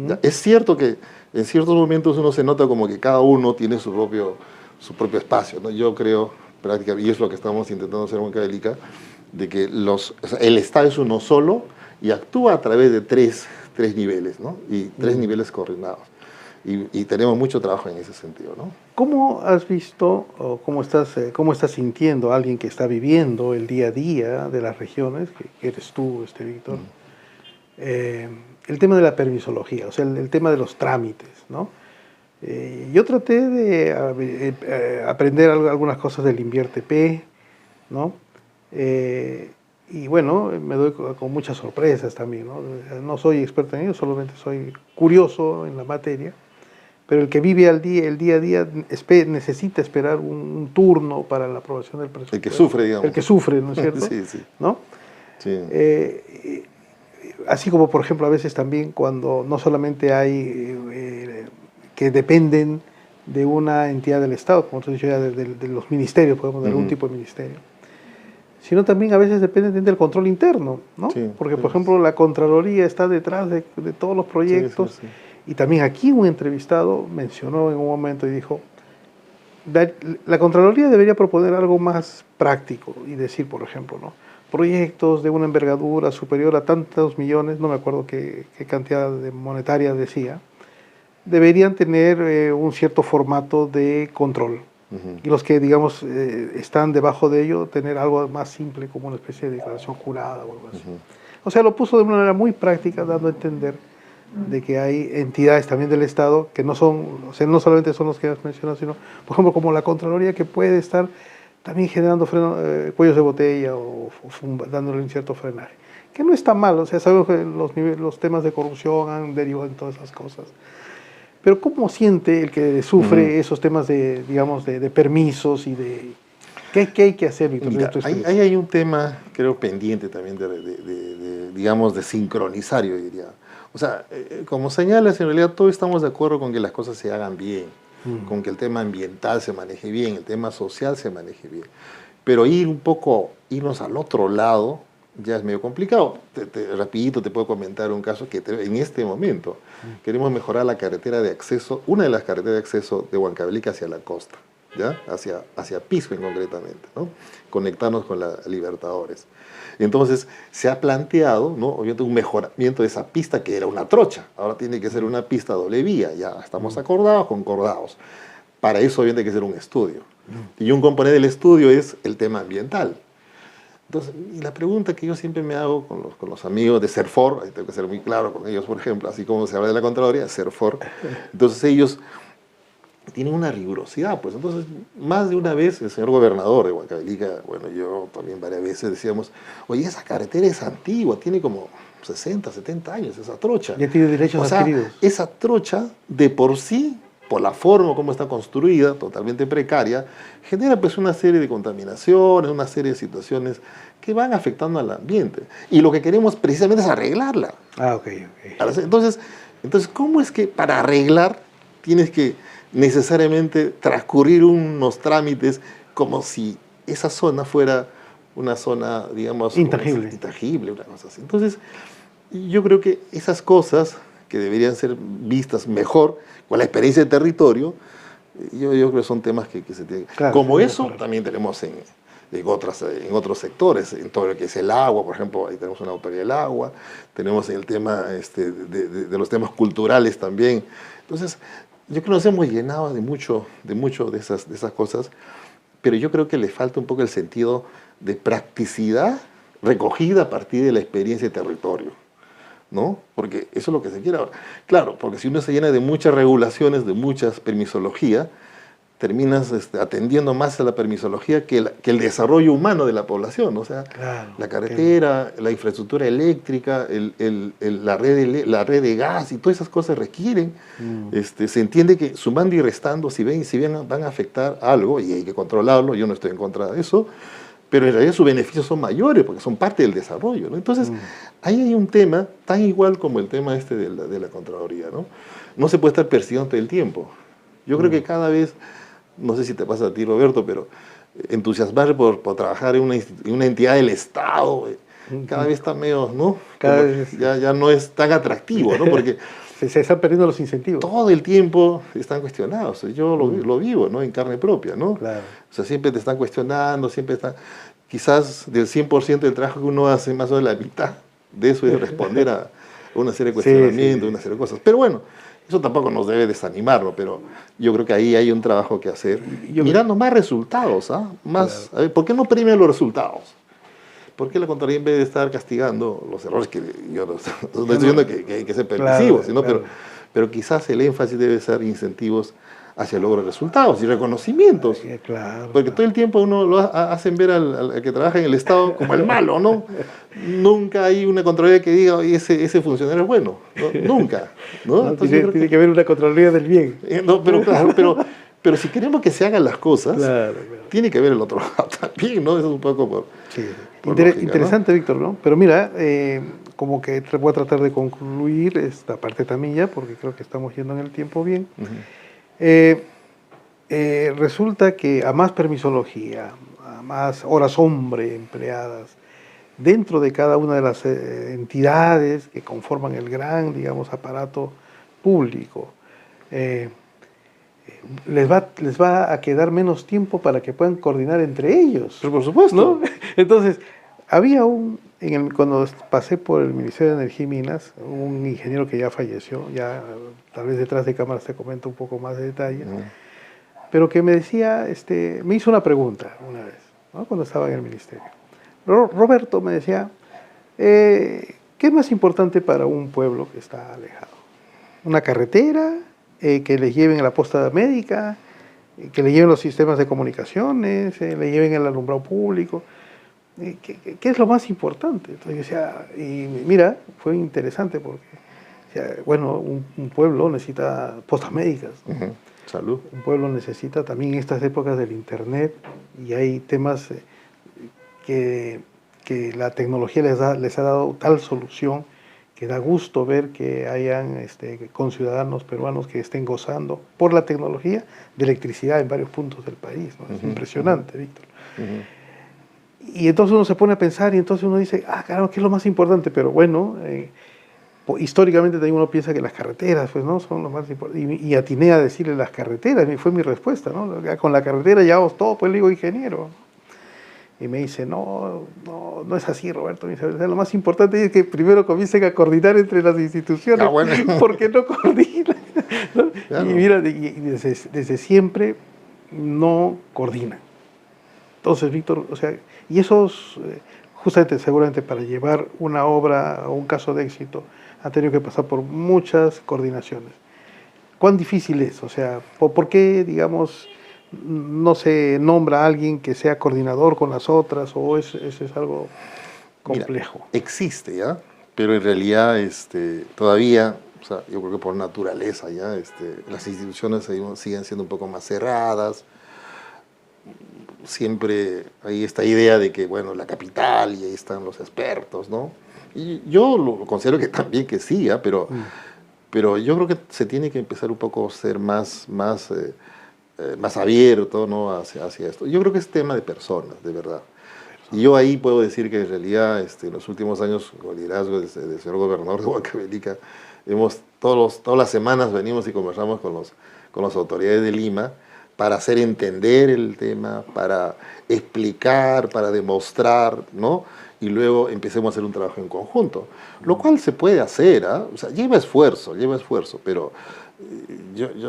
¿Ya? Es cierto que en ciertos momentos uno se nota como que cada uno tiene su propio espacio, ¿no? Yo creo, prácticamente, y es lo que estamos intentando hacer en Huancavelica, de que el Estado es uno solo y actúa a través de tres niveles, ¿no? Y 3 niveles coordinados. Y tenemos mucho trabajo en ese sentido, ¿no? ¿Cómo has visto o cómo estás sintiendo a alguien que está viviendo el día a día de las regiones, que eres tú, Víctor? El tema de la permisología, o sea, el tema de los trámites, ¿no? Yo traté de aprender algunas cosas del InviérteP, ¿no? Y bueno, me doy con muchas sorpresas también, ¿no? No soy experto en ello, solamente soy curioso en la materia. Pero el que vive el día a día necesita esperar un turno para la aprobación del presupuesto. El que sufre, digamos. El que sufre, ¿no es cierto? Sí, sí. ¿No? Sí. Así como, por ejemplo, a veces también cuando no solamente hay que dependen de una entidad del Estado, como te he dicho ya, de los ministerios, podemos dar algún tipo de ministerio, sino también a veces dependen del control interno, ¿no? Sí, porque, por ejemplo, la Contraloría está detrás de todos los proyectos. Sí, sí, sí. Y también aquí un entrevistado mencionó en un momento y dijo, la Contraloría debería proponer algo más práctico y decir, por ejemplo, ¿no? Proyectos de una envergadura superior a tantos millones, no me acuerdo qué cantidad monetaria decía, deberían tener un cierto formato de control. Y los que, digamos, están debajo de ello, tener algo más simple como una especie de declaración jurada o algo así. O sea, lo puso de una manera muy práctica, dando a entender de que hay entidades también del Estado que no son, o sea, no solamente son los que has mencionado, sino, por ejemplo, como la Contraloría, que puede estar también generando cuellos de botella o dándole un cierto frenaje, que no está mal. O sea, sabemos que los temas de corrupción han derivado en todas esas cosas. Pero ¿cómo siente el que sufre esos temas de, digamos, de permisos y de... ¿Qué hay que hacer, Víctor? Mira, ahí hay un tema, creo, pendiente también digamos, de sincronizar, yo diría. O sea, como señalas, en realidad todos estamos de acuerdo con que las cosas se hagan bien, con que el tema ambiental se maneje bien, el tema social se maneje bien. Pero irnos al otro lado ya es medio complicado. Rapidito te puedo comentar un caso que en este momento queremos mejorar la carretera de acceso, una de las carreteras de acceso de Huancavelica hacia la costa, ¿ya? Hacia Pisco concretamente, ¿no? Conectarnos con la Libertadores. Entonces se ha planteado, ¿no? Obviamente, un mejoramiento de esa pista que era una trocha. Ahora tiene que ser una pista doble vía. Ya estamos concordados. Para eso obviamente hay que hacer un estudio. Y un componente del estudio es el tema ambiental. Entonces, y la pregunta que yo siempre me hago con los amigos de CERFOR, ahí tengo que ser muy claro con ellos, por ejemplo, así como se habla de la Contraloría, CERFOR, entonces ellos tienen una rigurosidad, pues. Entonces, más de una vez el señor gobernador de Huancavelica, bueno, yo también varias veces decíamos, oye, esa carretera es antigua, tiene como 60, 70 años, esa trocha. Ya tiene derechos adquiridos. Esa trocha, de por sí, por la forma como está construida, totalmente precaria, genera pues una serie de contaminaciones, una serie de situaciones que van afectando al ambiente. Y lo que queremos precisamente es arreglarla. Ok. Entonces, ¿cómo es que para arreglar tienes que necesariamente transcurrir unos trámites como si esa zona fuera una zona, digamos, intangible, una cosa así? Entonces, yo creo que esas cosas que deberían ser vistas mejor con la experiencia de territorio, yo creo que son temas que se tienen. Claro, como eso, también tenemos en otros sectores, en todo lo que es el agua, por ejemplo, ahí tenemos una autoridad del agua, tenemos el tema de los temas culturales también. Entonces, yo creo que nos hemos llenado de mucho de esas cosas, pero yo creo que le falta un poco el sentido de practicidad recogida a partir de la experiencia de territorio, ¿no? Porque eso es lo que se quiere ahora. Claro, porque si uno se llena de muchas regulaciones, de muchas permisología, terminas atendiendo más a la permisología que el desarrollo humano de la población. O sea, claro, la carretera, la infraestructura eléctrica, la red de gas y todas esas cosas requieren. Se entiende que sumando y restando, si bien van a afectar algo, y hay que controlarlo, yo no estoy en contra de eso, pero en realidad sus beneficios son mayores porque son parte del desarrollo, ¿no? Entonces, ahí hay un tema tan igual como el tema este de la Contraloría, ¿no? No se puede estar persiguiendo todo el tiempo. Yo creo que cada vez, no sé si te pasa a ti, Roberto, pero entusiasmar por trabajar en una entidad del Estado, cada vez está medio, ¿no? Cada vez ya no es tan atractivo, ¿no? Porque se están perdiendo los incentivos. todo el tiempo están cuestionados. Yo lo vivo, ¿no? En carne propia, ¿no? Claro. O sea, siempre te están cuestionando, siempre están... Quizás del 100% del trabajo que uno hace, más o menos la mitad de eso es responder a una serie de cuestionamientos, una serie de cosas. Pero bueno, eso tampoco nos debe desanimar, ¿no? Pero yo creo que ahí hay un trabajo que hacer. Mirando más resultados, ¿ah? Más, claro. A ver, ¿por qué no premian los resultados? ¿Por qué la Contraloría, en vez de estar castigando los errores, que yo no estoy diciendo que hay que ser permisivos, sino, claro. pero quizás el énfasis debe ser incentivos hacia el logro de resultados y reconocimientos? Claro, porque todo el tiempo uno lo hacen ver al que trabaja en el Estado como el malo, ¿no? Nunca hay una Contraloría que diga, oye, ese funcionario es bueno, ¿no? Nunca, ¿no? Entonces, tiene que haber una Contraloría del bien. No, pero claro, pero si queremos que se hagan las cosas, claro. Tiene que ver el otro lado también, ¿no? Eso es un poco por... Sí. Interesante, ¿no? Víctor, ¿no? Pero mira, como que voy a tratar de concluir esta parte también ya, porque creo que estamos yendo en el tiempo bien. Resulta que a más permisología, a más horas hombre empleadas, dentro de cada una de las entidades que conforman el gran, digamos, aparato público, les va a quedar menos tiempo para que puedan coordinar entre ellos. Pero por supuesto. ¿No? Entonces, había cuando pasé por el Ministerio de Energía y Minas, un ingeniero que ya falleció, ya tal vez detrás de cámaras te comento un poco más de detalles, pero que me decía, me hizo una pregunta una vez, ¿no? Cuando estaba en el ministerio. Roberto me decía, ¿qué es más importante para un pueblo que está alejado? ¿Una carretera? ¿Que le lleven a la posta médica? ¿Que le lleven los sistemas de comunicaciones? ¿Le lleven el alumbrado público? ¿Qué es lo más importante? Entonces yo decía, y mira, fue interesante porque, bueno, un pueblo necesita postas médicas, ¿no? Salud. Un pueblo necesita también en estas épocas del internet, y hay temas que la tecnología les ha dado tal solución que da gusto ver que hayan conciudadanos peruanos que estén gozando por la tecnología de electricidad en varios puntos del país, ¿no? Es impresionante, Víctor. Y entonces uno se pone a pensar y entonces uno dice, caramba, ¿qué es lo más importante? Pero bueno, históricamente también uno piensa que las carreteras, pues, ¿no? Son lo más importante. Y atiné a decirle las carreteras, fue mi respuesta, ¿no? Con la carretera llevamos todo, pues le digo, ingeniero. Y me dice, no es así, Roberto. Me dice, lo más importante es que primero comiencen a coordinar entre las instituciones, porque no coordinan, ¿no? Claro. Y mira, desde siempre no coordinan. Entonces, Víctor, o sea, y eso justamente, seguramente para llevar una obra o un caso de éxito, ha tenido que pasar por muchas coordinaciones. ¿Cuán difícil es? O sea, ¿por qué, digamos, no se nombra a alguien que sea coordinador con las otras, o eso es algo complejo? Mira, existe ya, pero en realidad todavía, o sea, yo creo que por naturaleza ya, las instituciones siguen siendo un poco más cerradas. Siempre hay esta idea de que, bueno, la capital y ahí están los expertos, ¿no? Y yo lo considero que también que sí, ¿eh? Pero yo creo que se tiene que empezar un poco a ser más abierto, ¿no? hacia esto. Yo creo que es tema de personas, de verdad. Y yo ahí puedo decir que en realidad en los últimos años, con el liderazgo del señor gobernador de Huancavelica, todas las semanas venimos y conversamos con las autoridades de Lima para hacer entender el tema, para explicar, para demostrar, ¿no? Y luego empecemos a hacer un trabajo en conjunto, lo cual se puede hacer, ¿eh? O sea, lleva esfuerzo, pero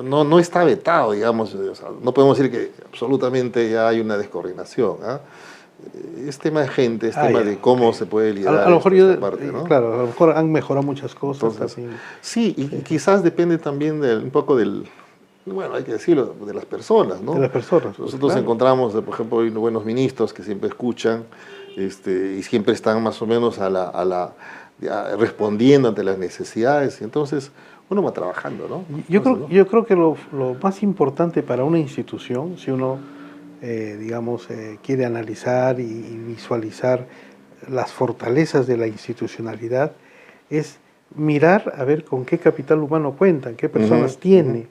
no está vetado, digamos, o sea, no podemos decir que absolutamente ya hay una descoordinación, ¿eh? Es tema de gente, es tema de cómo se puede liderar a lo mejor esta parte, ¿no? Claro, a lo mejor han mejorado muchas cosas. Entonces, sí, y quizás depende también un poco del... Bueno, hay que decirlo, de las personas, ¿no? De las personas. Nosotros encontramos, por ejemplo, buenos ministros que siempre escuchan y siempre están más o menos respondiendo ante las necesidades, y entonces uno va trabajando, ¿no? Yo creo que lo más importante para una institución, si uno digamos, quiere analizar y visualizar las fortalezas de la institucionalidad, es mirar a ver con qué capital humano cuentan, qué personas tiene.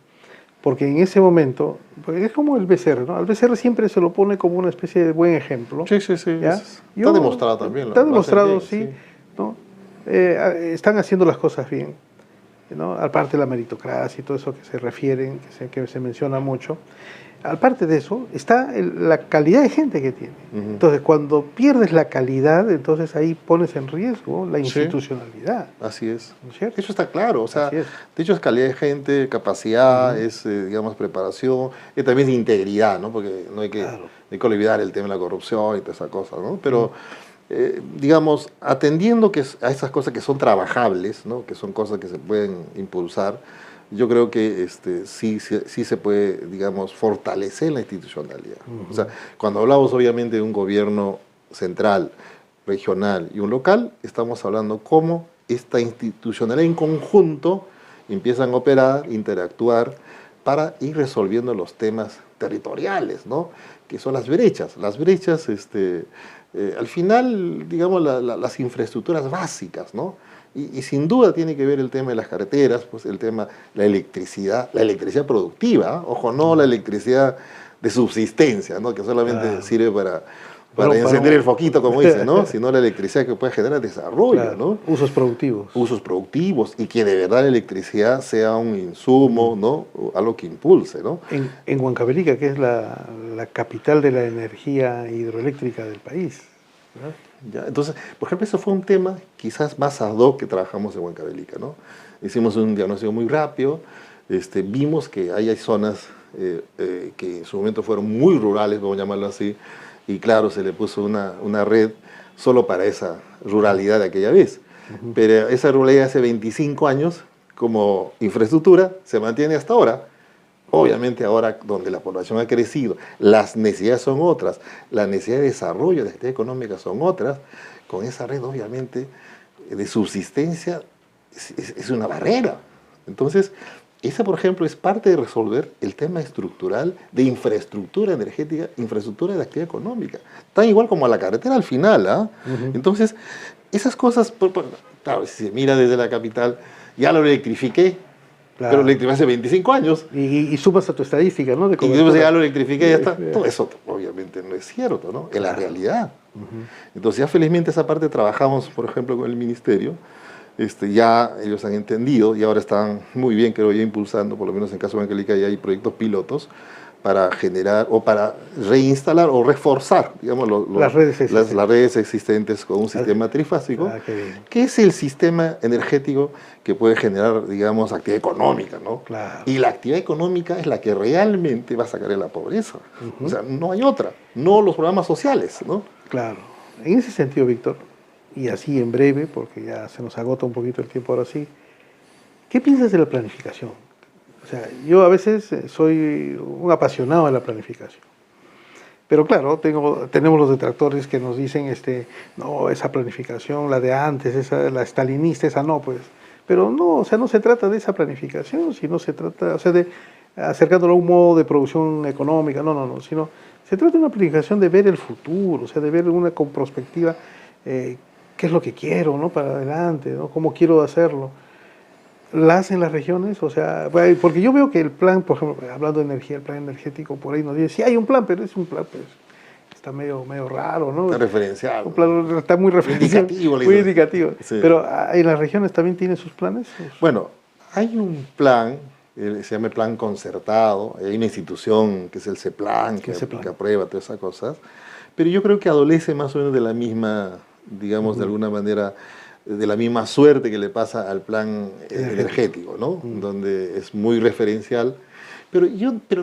Porque en ese momento, pues es como el BCR, ¿no? Al BCR siempre se lo pone como una especie de buen ejemplo. Sí, sí, sí. ¿Ya? Está demostrado también. Está demostrado, sí. ¿No? Están haciendo las cosas bien, ¿no? Aparte de la meritocracia y todo eso que se refieren, que se menciona mucho. Aparte de eso, está la calidad de gente que tiene. Entonces, cuando pierdes la calidad, entonces ahí pones en riesgo la institucionalidad. Así es. ¿No es cierto? Eso está claro. O sea, de hecho es calidad de gente, capacidad, es, digamos, preparación, y también es integridad, ¿no? Porque no hay que, hay que olvidar el tema de la corrupción y todas esas cosas, ¿no? Pero, digamos, atendiendo a esas cosas que son trabajables, ¿no? Que son cosas que se pueden impulsar, yo creo que sí se puede, digamos, fortalecer la institucionalidad. O sea, cuando hablamos obviamente de un gobierno central, regional y un local, estamos hablando cómo esta institucionalidad en conjunto empiezan a operar, interactuar, para ir resolviendo los temas territoriales, ¿no? Que son las brechas. Las brechas, al final, digamos, las infraestructuras básicas, ¿no? Y sin duda tiene que ver el tema de las carreteras, pues el tema, la electricidad productiva, ojo, no la electricidad de subsistencia, ¿no? Que solamente sirve para encender el foquito, como dice, ¿no? Sino la electricidad que puede generar desarrollo, ¿no? Usos productivos. Usos productivos, y que de verdad la electricidad sea un insumo, ¿no? Algo que impulse, ¿no? En Huancavelica, que es la capital de la energía hidroeléctrica del país, ¿no? ¿Ya? Entonces, por ejemplo, eso fue un tema quizás más ad hoc que trabajamos en Huancavelica, ¿no? Hicimos un diagnóstico muy rápido, vimos que hay zonas que en su momento fueron muy rurales, vamos a llamarlo así, y claro, se le puso una red solo para esa ruralidad de aquella vez. Pero esa ruralidad hace 25 años, como infraestructura, se mantiene hasta ahora. Obviamente ahora, donde la población ha crecido, las necesidades son otras, la necesidad de desarrollo de la actividad económica son otras, con esa red obviamente de subsistencia es una barrera. Entonces, esa por ejemplo es parte de resolver el tema estructural de infraestructura energética, infraestructura de actividad económica, tan igual como a la carretera al final, ¿ah? Entonces, esas cosas, claro, si se mira desde la capital, ya lo electrifiqué. Claro. Pero lo electrifiqué hace 25 años. Y sumas a tu estadística, ¿no? Y después ya lo electrifiqué y ya está. Todo eso obviamente no es cierto, ¿no? En la realidad. Entonces ya felizmente esa parte trabajamos, por ejemplo, con el ministerio. Ya ellos han entendido y ahora están muy bien, creo yo, impulsando, por lo menos en caso de Huancavelica ya hay proyectos pilotos para generar o para reinstalar o reforzar, digamos, las redes existentes con un sistema trifásico, que es el sistema energético que puede generar, digamos, actividad económica, ¿no? Y la actividad económica es la que realmente va a sacar de la pobreza. O sea, no hay otra, no los programas sociales, ¿no? Claro. En ese sentido, Víctor, y así en breve, porque ya se nos agota un poquito el tiempo ahora sí, ¿qué piensas de la planificación? O sea, yo a veces soy un apasionado de la planificación. Pero claro, tenemos los detractores que nos dicen, no, esa planificación, la de antes, la estalinista, esa no, pues. Pero no, o sea, no se trata de esa planificación, sino se trata, o sea, de acercándolo a un modo de producción económica, no, sino se trata de una planificación de ver el futuro, o sea, de ver con perspectiva qué es lo que quiero, ¿no? Para adelante, ¿no? Cómo quiero hacerlo. ¿La hacen las regiones? O sea, porque yo veo que el plan, por ejemplo, hablando de energía, el plan energético, por ahí nos dice, sí hay un plan, pero es un plan, pues, está medio raro, ¿no? Está referenciado. Un plan, está muy referenciado. Muy indicativo. Sí. Pero ¿en las regiones también tienen sus planes? Bueno, hay un plan, se llama el plan concertado, hay una institución que es el CEPLAN, que aprueba todas esas cosas, pero yo creo que adolece más o menos de la misma, digamos, de alguna manera, de la misma suerte que le pasa al plan energético, ¿no? Donde es muy referencial, pero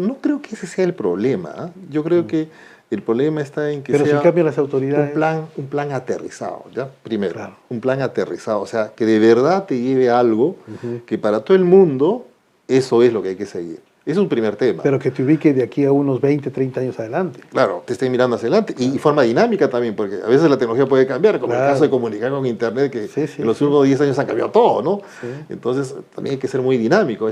no creo que ese sea el problema, ¿eh? Yo creo que el problema está en que pero sea si cambian las autoridades. un plan aterrizado, ¿ya? Primero, un plan aterrizado, o sea, que de verdad te lleve a algo que para todo el mundo eso es lo que hay que seguir. Es un primer tema. Pero que te ubique de aquí a unos 20, 30 años adelante. Claro, te estén mirando hacia adelante y forma dinámica también, porque a veces la tecnología puede cambiar, como Claro. el caso de comunicar con Internet, que Sí, en los últimos 10 años ha cambiado todo, ¿no? Sí. Entonces también hay que ser muy dinámico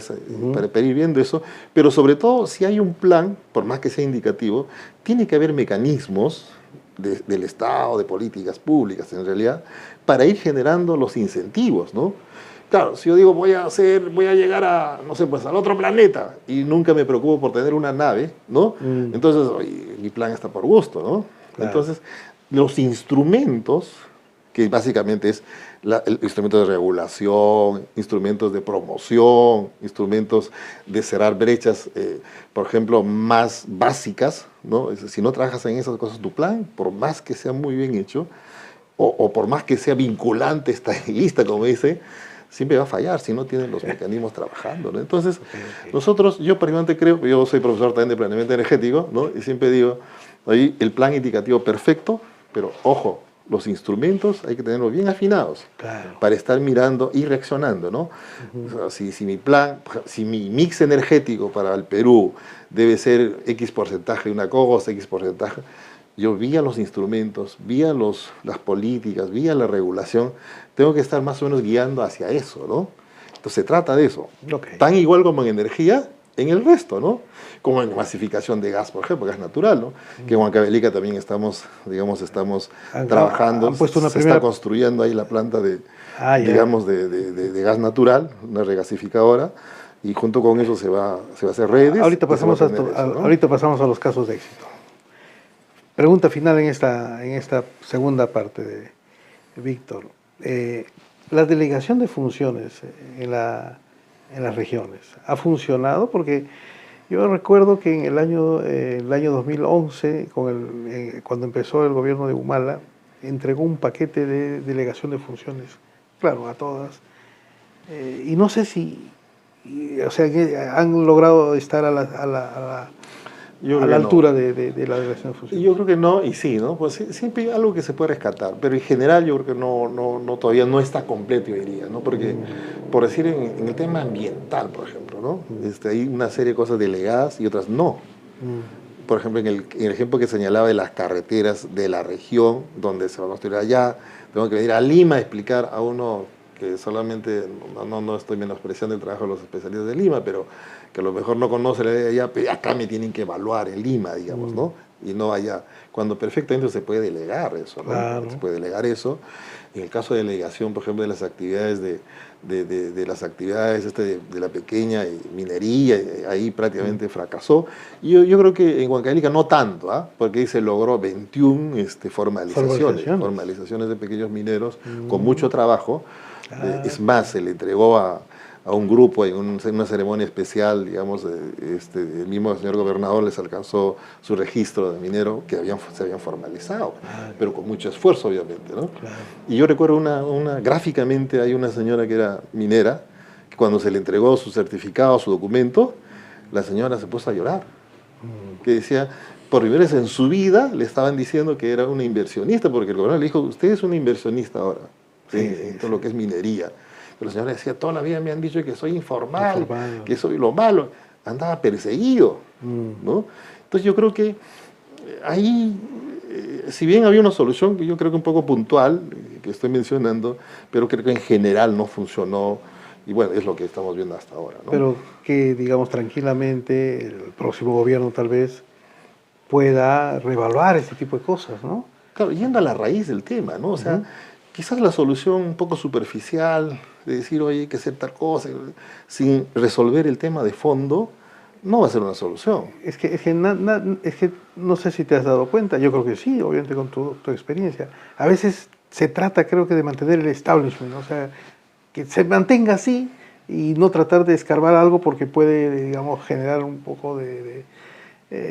para ir viendo eso, pero sobre todo si hay un plan, por más que sea indicativo, tiene que haber mecanismos del Estado, de políticas públicas en realidad, para ir generando los incentivos, ¿no? Claro, si yo digo voy a llegar a, no sé, pues al otro planeta y nunca me preocupo por tener una nave, ¿no? Entonces, oye, mi plan está por gusto, ¿no? Claro. Entonces, los instrumentos, que básicamente es el instrumento de regulación, instrumentos de promoción, instrumentos de cerrar brechas, por ejemplo, más básicas, ¿no? Si no trabajas en esas cosas, tu plan, por más que sea muy bien hecho, o por más que sea vinculante, estadista, como dice, siempre va a fallar si no tienen los mecanismos trabajando, ¿no? Entonces, nosotros, yo particularmente creo, yo soy profesor también de planeamiento energético, ¿no? Y siempre digo, ahí el plan indicativo perfecto, pero ojo, los instrumentos hay que tenerlos bien afinados, Claro. para estar mirando y reaccionando, ¿no? O sea, si mi plan, si mi mix energético para el Perú debe ser X porcentaje de una cosa, X porcentaje, yo vía los instrumentos, vía las políticas, vía la regulación, tengo que estar más o menos guiando hacia eso, ¿no? Entonces se trata de eso. Okay. Tan igual como en energía, en el resto, ¿no? Como en masificación de gas, por ejemplo, gas natural, ¿no? Que en Huancavelica también estamos trabajando, han puesto una se está construyendo ahí la planta de gas natural, una regasificadora, y junto con eso se va a hacer redes. Ahorita pasamos, ahorita pasamos a los casos de éxito. Pregunta final en esta segunda parte de Víctor. La delegación de funciones en las regiones ha funcionado porque yo recuerdo que en el año 2011, cuando empezó el gobierno de Humala, entregó un paquete de delegación de funciones, claro, a todas. Y no sé si, o sea, han logrado estar a la altura de la delegación de funciones. Yo creo que no, y sí, ¿no? Pues siempre hay algo que se puede rescatar, pero en general yo creo que todavía no está completo, yo diría, ¿no? Porque, por decir, en el tema ambiental, por ejemplo, ¿no? Hay una serie de cosas delegadas y otras no. Por ejemplo, en el ejemplo que señalaba de las carreteras de la región, donde se va a construir allá, tengo que venir a Lima a explicar a uno que solamente, no estoy menospreciando el trabajo de los especialistas de Lima, pero que a lo mejor no conoce la de allá, pero acá me tienen que evaluar en Lima, digamos, ¿no? Y no allá. Cuando perfectamente se puede delegar eso, ¿no? Claro. Se puede delegar eso. En el caso de delegación, por ejemplo, de las actividades de la pequeña minería, ahí prácticamente fracasó. Y yo creo que en Huancavelica no tanto, porque ahí se logró 21 formalizaciones de pequeños mineros con mucho trabajo. Es más, se le entregó a un grupo en una ceremonia especial, digamos, el mismo señor gobernador les alcanzó su registro de minero que se habían formalizado, pero con mucho esfuerzo, obviamente, ¿no? Claro. Y yo recuerdo gráficamente hay una señora que era minera, que cuando se le entregó su certificado, su documento, la señora se puso a llorar, que decía, por primera vez en su vida le estaban diciendo que era una inversionista, porque el gobernador le dijo, usted es una inversionista ahora, en todo lo que es minería. Pero la señora decía, toda la vida me han dicho que soy informal, que soy lo malo. Andaba perseguido, ¿no? Entonces yo creo que ahí, si bien había una solución, yo creo que un poco puntual, que estoy mencionando, pero creo que en general no funcionó. Y bueno, es lo que estamos viendo hasta ahora, ¿no? Pero que, digamos, tranquilamente el próximo gobierno tal vez pueda reevaluar este tipo de cosas, ¿no? Claro, yendo a la raíz del tema, ¿no? O sea, quizás la solución un poco superficial, de decir, oye, hay que hacer tal cosa, sin resolver el tema de fondo, no va a ser una solución. Es que no sé si te has dado cuenta, yo creo que sí, obviamente con tu experiencia. A veces se trata, creo que, de mantener el establishment, o sea, que se mantenga así y no tratar de escarbar algo porque puede, digamos, generar un poco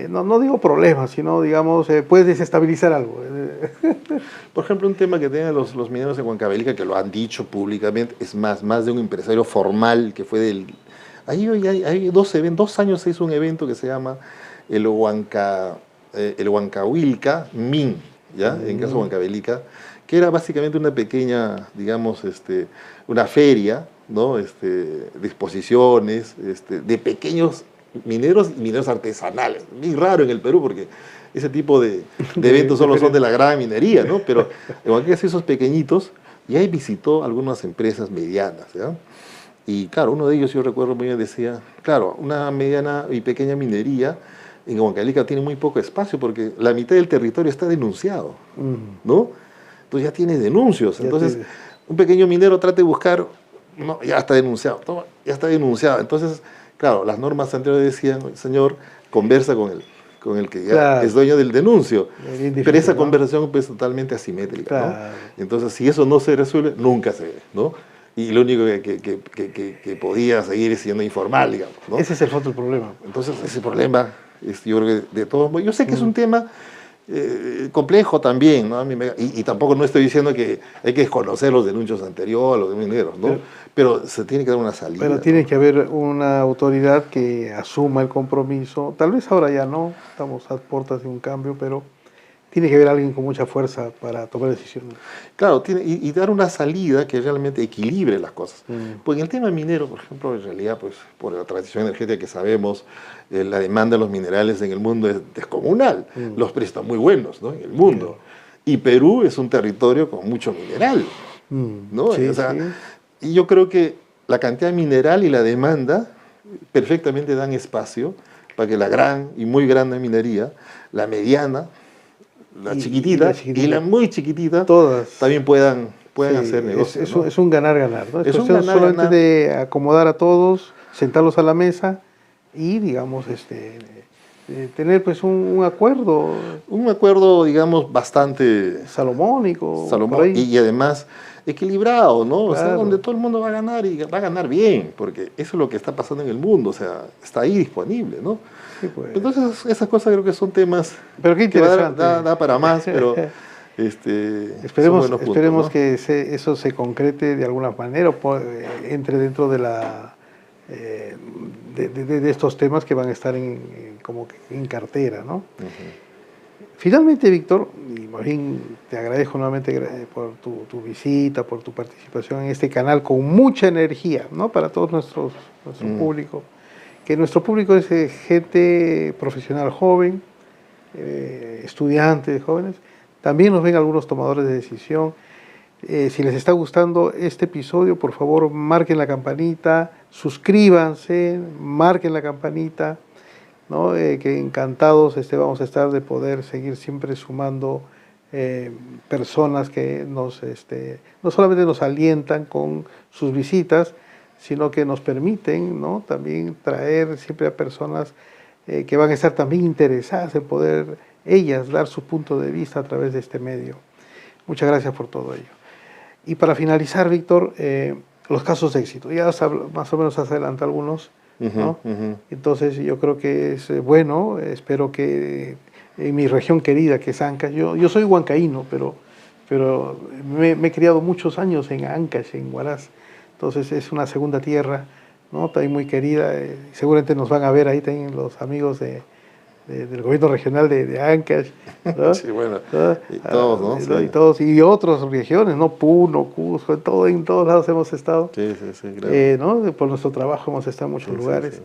no digo problemas, sino, digamos, puede desestabilizar algo. Por ejemplo, un tema que tienen los mineros de Huancavelica, que lo han dicho públicamente, es más de un empresario formal que fue del... Ahí hay 2 años se hizo un evento que se llama el Huancahuilca Min, ¿ya? En caso de Huancavelica, que era básicamente una pequeña, digamos, una feria, ¿no? De exposiciones, de pequeños mineros y mineros artesanales. Muy raro en el Perú porque ese tipo de eventos solo son de la gran minería, ¿no? Pero en Huancayo esos pequeñitos, y ahí visitó algunas empresas medianas, ¿ya? Y claro, uno de ellos, yo recuerdo muy bien, decía, claro, una mediana y pequeña minería en Huancavelica tiene muy poco espacio porque la mitad del territorio está denunciado, ¿no? Entonces ya tiene denuncios. Entonces, un pequeño minero trata de buscar, no, ya está denunciado, toma, ya está denunciado. Entonces, claro, las normas anteriores decían, señor, conversa con el que ya es dueño del denuncio. Pero esa conversación pues totalmente asimétrica, ¿no? Entonces, si eso no se resuelve, nunca se ve, ¿no? Y lo único que podía seguir siendo informal, digamos, ¿no? Ese es el fondo del problema. Entonces, ese problema, yo creo que de todos, yo sé que es un tema complejo también, ¿no? Y tampoco no estoy diciendo que hay que desconocer los denuncios anteriores, los mineros, ¿no? Pero se tiene que dar una salida. Pero tiene que haber una autoridad que asuma el compromiso. Tal vez ahora ya no, estamos a puertas de un cambio, pero tiene que haber alguien con mucha fuerza para tomar decisiones. Claro, y dar una salida que realmente equilibre las cosas. Pues en el tema minero, por ejemplo, en realidad, pues por la transición energética que sabemos, la demanda de los minerales en el mundo es descomunal. Los precios están muy buenos, ¿no? En el mundo. Y Perú es un territorio con mucho mineral, ¿no? Sí, o sea, y yo creo que la cantidad mineral y la demanda perfectamente dan espacio para que la gran y muy grande minería, la mediana, la chiquitita y la muy chiquitita, todas también puedan hacer negocios. ¿No? Es un ganar-ganar, ¿no? Es un ganar, solamente ganar. De acomodar a todos, sentarlos a la mesa y, digamos, tener pues un acuerdo. Un acuerdo, digamos, bastante salomónico. Y además equilibrado, ¿no? Claro. O sea, donde todo el mundo va a ganar y va a ganar bien, porque eso es lo que está pasando en el mundo, o sea, está ahí disponible, ¿no? Sí, pues. Entonces, esas cosas creo que son temas pero qué interesante. Que da para más, pero esperemos que eso se concrete de alguna manera, o entre dentro de de estos temas que van a estar como que en cartera, ¿no? Finalmente, Víctor, y más bien te agradezco nuevamente por tu visita, por tu participación en este canal con mucha energía, ¿no? Para todo nuestro público. Que nuestro público es gente profesional joven, estudiantes jóvenes. También nos ven algunos tomadores de decisión. Si les está gustando este episodio, por favor, marquen la campanita, suscríbanse, marquen la campanita, ¿no? Que encantados vamos a estar de poder seguir siempre sumando personas que no solamente nos alientan con sus visitas, sino que nos permiten, ¿no? También traer siempre a personas que van a estar también interesadas en poder ellas dar su punto de vista a través de este medio. Muchas gracias por todo ello. Y para finalizar, Víctor, los casos de éxito. Ya más o menos has adelantado algunos, ¿no? Entonces yo creo que es bueno, espero que en mi región querida, que es Ancash, yo soy huancaíno, pero me he criado muchos años en Ancash, en Huaraz. Entonces es una segunda tierra, ¿no? También muy querida. Seguramente nos van a ver ahí también los amigos del gobierno regional de Ancash, ¿no? Sí, bueno, y todos, ¿no? Sí. Y todos, y otras regiones, ¿no? Puno, Cusco, en todos lados hemos estado. Sí, claro. ¿No? Por nuestro trabajo hemos estado en muchos lugares. Sí.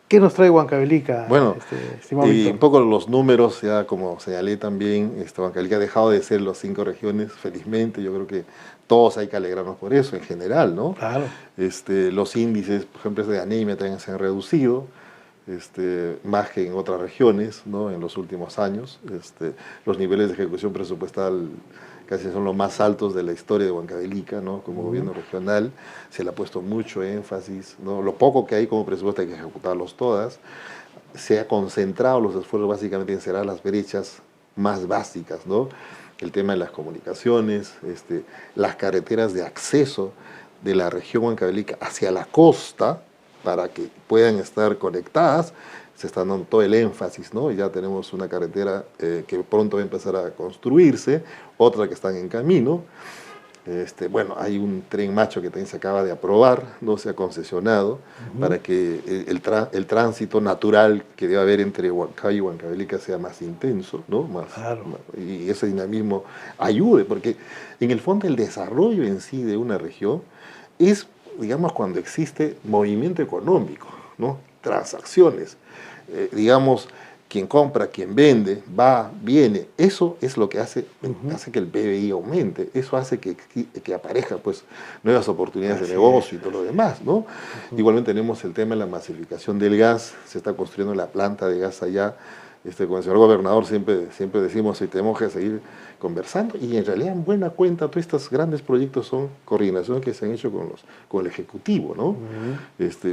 ¿Qué nos trae Huancavelica? Bueno, y un poco los números, ya como señalé también, Huancavelica ha dejado de ser las 5 regiones, felizmente. Yo creo que todos hay que alegrarnos por eso, en general, ¿no? Claro. Los índices, por ejemplo, de anemia también se han reducido, más que en otras regiones, ¿no? En los últimos años. Los niveles de ejecución presupuestal casi son los más altos de la historia de Huancavelica, ¿no? Como gobierno regional se le ha puesto mucho énfasis, ¿no? Lo poco que hay como presupuesto hay que ejecutarlos todas. Se ha concentrado los esfuerzos básicamente en cerrar las brechas más básicas, ¿no? El tema de las comunicaciones, las carreteras de acceso de la región Huancavelica hacia la costa para que puedan estar conectadas. Se está dando todo el énfasis, ¿no? Ya tenemos una carretera que pronto va a empezar a construirse, otra que están en camino. Bueno, hay un tren macho que también se acaba de aprobar, no se ha concesionado, para que el tránsito natural que debe haber entre Huancayo y Huancavelica sea más intenso, ¿no? Y ese dinamismo ayude, porque en el fondo el desarrollo en sí de una región es, digamos, cuando existe movimiento económico, ¿no? transacciones. Digamos, quien compra, quien vende, va, viene, eso es lo que hace que el PBI aumente, eso hace que aparezcan pues, nuevas oportunidades de negocio y todo lo demás, ¿no? Igualmente tenemos el tema de la masificación del gas, se está construyendo la planta de gas allá, con el señor gobernador siempre decimos que tenemos que seguir conversando y en realidad en buena cuenta todos estos grandes proyectos son coordinaciones que se han hecho con el Ejecutivo, ¿no?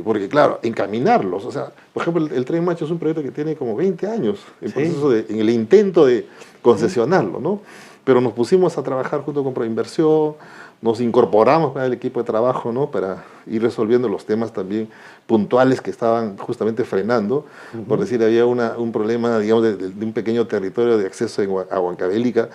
Porque claro, encaminarlos, o sea, por ejemplo el Tren Macho es un proyecto que tiene como 20 años en proceso en el intento de concesionarlo, ¿no? Pero nos pusimos a trabajar junto con Proinversión, nos incorporamos para el equipo de trabajo, ¿no? Para ir resolviendo los temas también puntuales que estaban justamente frenando. Por decir, había un problema, digamos, de un pequeño territorio de acceso a Huancavelica,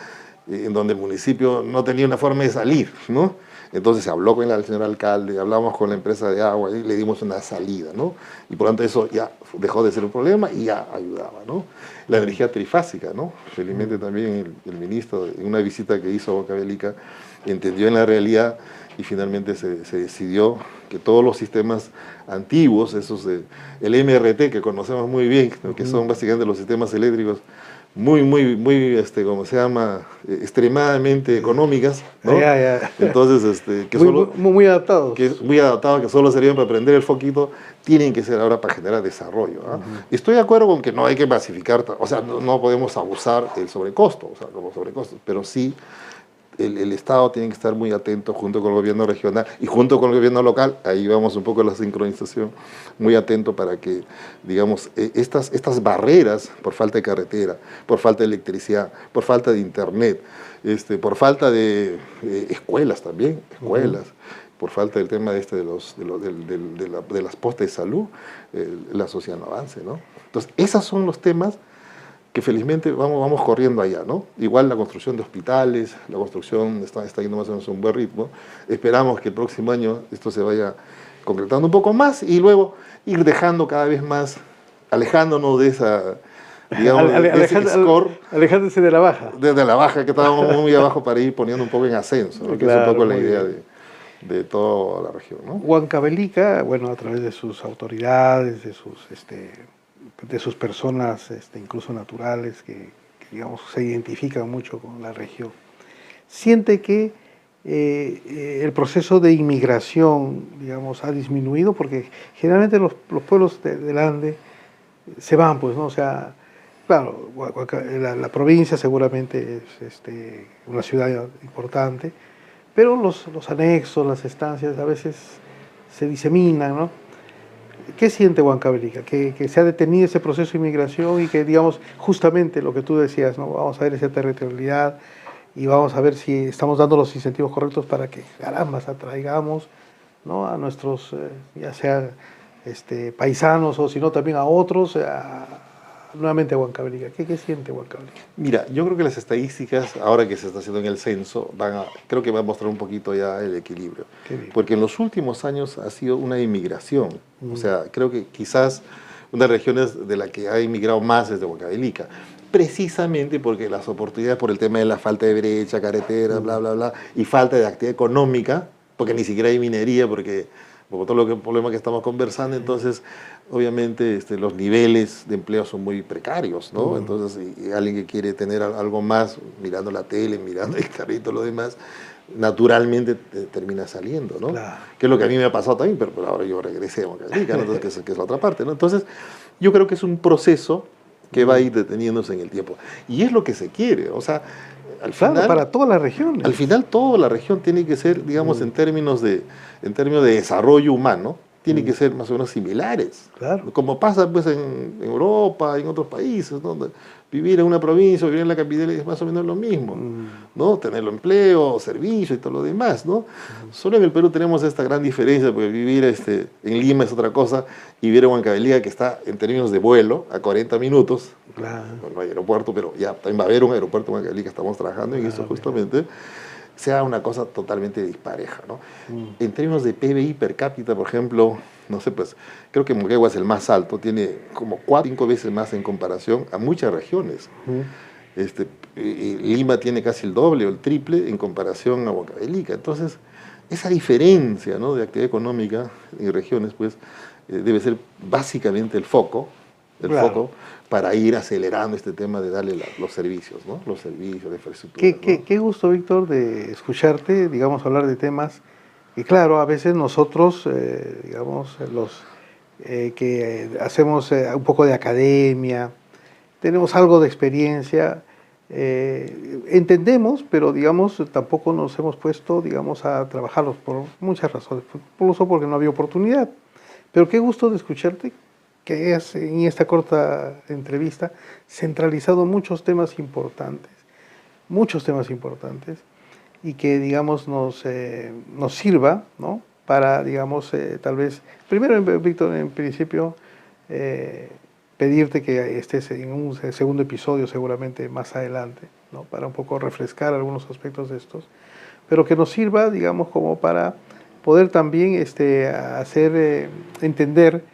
en donde el municipio no tenía una forma de salir, ¿no? Entonces se habló con el señor alcalde, hablamos con la empresa de agua y le dimos una salida, ¿no? Y por lo tanto eso ya dejó de ser un problema y ya ayudaba, ¿no? La energía trifásica, ¿no? Felizmente también el ministro, en una visita que hizo a Huancavelica, entendió en la realidad y finalmente se decidió que todos los sistemas antiguos, esos el MRT que conocemos muy bien, que son básicamente los sistemas eléctricos muy, ¿cómo se llama? Extremadamente económicas, ¿no? Entonces, que muy adaptados. Muy adaptados, que solo servían para prender el foquito, tienen que ser ahora para generar desarrollo, ¿no? Estoy de acuerdo con que no hay que masificar, o sea, no podemos abusar del sobrecosto, o sea, como sobrecostos, pero sí el Estado tiene que estar muy atento junto con el gobierno regional y junto con el gobierno local, ahí vamos un poco a la sincronización, muy atento para que, digamos, estas barreras por falta de carretera, por falta de electricidad, por falta de internet, por falta de escuelas también, por falta del tema de las postas de salud, la sociedad no avance, ¿no? Entonces, esos son los temas que felizmente vamos corriendo allá, ¿no? Igual la construcción de hospitales, la construcción está yendo más o menos a un buen ritmo. Esperamos que el próximo año esto se vaya concretando un poco más y luego ir dejando cada vez más, alejándonos de esa, digamos, de ese score. Alejándose de la baja. Desde la baja, que estábamos muy abajo, para ir poniendo un poco en ascenso, ¿no? Que es un poco la idea de toda la región, ¿no? Huancavelica, bueno, a través de sus autoridades, de sus personas, incluso naturales, que, digamos, se identifican mucho con la región, siente que el proceso de inmigración, digamos, ha disminuido, porque generalmente los pueblos del Ande se van, pues, ¿no? O sea, claro, la provincia seguramente es una ciudad importante, pero los anexos, las estancias, a veces se diseminan, ¿no? ¿Qué siente Huancavelica? Que se ha detenido ese proceso de inmigración y que, digamos, justamente lo que tú decías, ¿no? Vamos a ver esa territorialidad y vamos a ver si estamos dando los incentivos correctos para que, caramba, atraigamos, ¿no? A nuestros, ya sea paisanos o si no también a otros, nuevamente a Huancavelica. ¿Qué siente Huancavelica? Mira, yo creo que las estadísticas, ahora que se está haciendo en el censo, creo que va a mostrar un poquito ya el equilibrio. Porque en los últimos años ha sido una inmigración. O sea, creo que quizás una de las regiones de la que ha inmigrado más es de Huancavelica. Precisamente porque las oportunidades por el tema de la falta de brecha, carretera, bla, bla, bla, y falta de actividad económica, porque ni siquiera hay minería, porque por todo el problema que estamos conversando, entonces obviamente los niveles de empleo son muy precarios, ¿no? Entonces, y alguien que quiere tener algo más, mirando la tele, mirando el carrito, lo demás, naturalmente termina saliendo, ¿no? Claro. Que es lo que a mí me ha pasado también, pero ahora yo regresé a Huancavelica, ¿no? Entonces, que es la otra parte, ¿no? Entonces, yo creo que es un proceso que va a ir deteniéndose en el tiempo. Y es lo que se quiere, o sea, al final, para todas las regiones. Al final, toda la región tiene que ser, digamos, en términos de desarrollo humano, tiene que ser más o menos similares. Claro. Como pasa pues en Europa, en otros países, ¿no? Vivir en una provincia o vivir en la capital es más o menos lo mismo, ¿no? Tener empleo, servicio y todo lo demás, ¿no? Solo en el Perú tenemos esta gran diferencia, porque vivir en Lima es otra cosa, y vivir en Huancavelica, que está en términos de vuelo a 40 minutos, claro. No hay aeropuerto, pero ya también va a haber un aeropuerto en Huancavelica, estamos trabajando en eso justamente, sea una cosa totalmente dispareja, ¿no? En términos de PBI per cápita, por ejemplo, no sé, pues creo que Moquegua es el más alto, tiene como 4 o 5 veces más en comparación a muchas regiones. Lima tiene casi el doble o el triple en comparación a Huancavelica. Entonces, esa diferencia, ¿no? De actividad económica en regiones, pues, debe ser básicamente el foco Claro. para ir acelerando este tema de darle los servicios, ¿no? Los servicios, la infraestructura, ¿no? Qué gusto, Víctor, de escucharte, digamos, hablar de temas que, claro, a veces nosotros, digamos, los que hacemos un poco de academia, tenemos algo de experiencia, entendemos, pero, digamos, tampoco nos hemos puesto, digamos, a trabajarlos por muchas razones, incluso porque no había oportunidad. Pero qué gusto de escucharte, que has en esta corta entrevista centralizado muchos temas importantes, y que, digamos, nos sirva, ¿no? Para, digamos, tal vez, primero, Víctor, en principio, eh, pedirte que estés en un segundo episodio seguramente más adelante, ¿no? Para un poco refrescar algunos aspectos de estos, pero que nos sirva, digamos, como para poder también hacer entender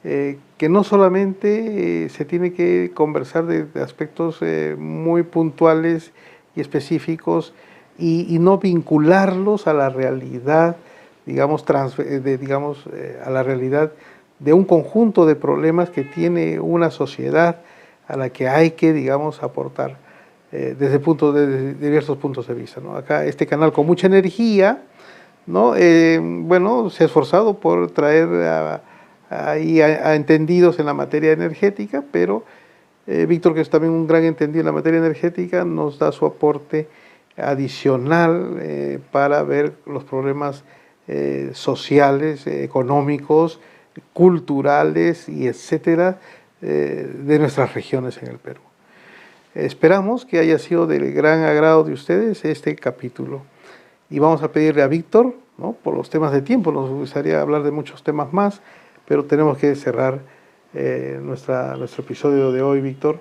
que no solamente se tiene que conversar de aspectos muy puntuales y específicos, y no vincularlos a la realidad, digamos, a la realidad de un conjunto de problemas que tiene una sociedad a la que hay que, digamos, aportar desde diversos puntos de vista, ¿no? Acá este canal con mucha energía, ¿no? Bueno, se ha esforzado por traer a entendidos en la materia energética, pero Víctor, que es también un gran entendido en la materia energética, nos da su aporte adicional para ver los problemas sociales, económicos, culturales y etcétera de nuestras regiones en el Perú. Esperamos que haya sido del gran agrado de ustedes este capítulo. Y vamos a pedirle a Víctor, ¿no? Por los temas de tiempo, nos gustaría hablar de muchos temas más, pero tenemos que cerrar nuestro episodio de hoy, Víctor.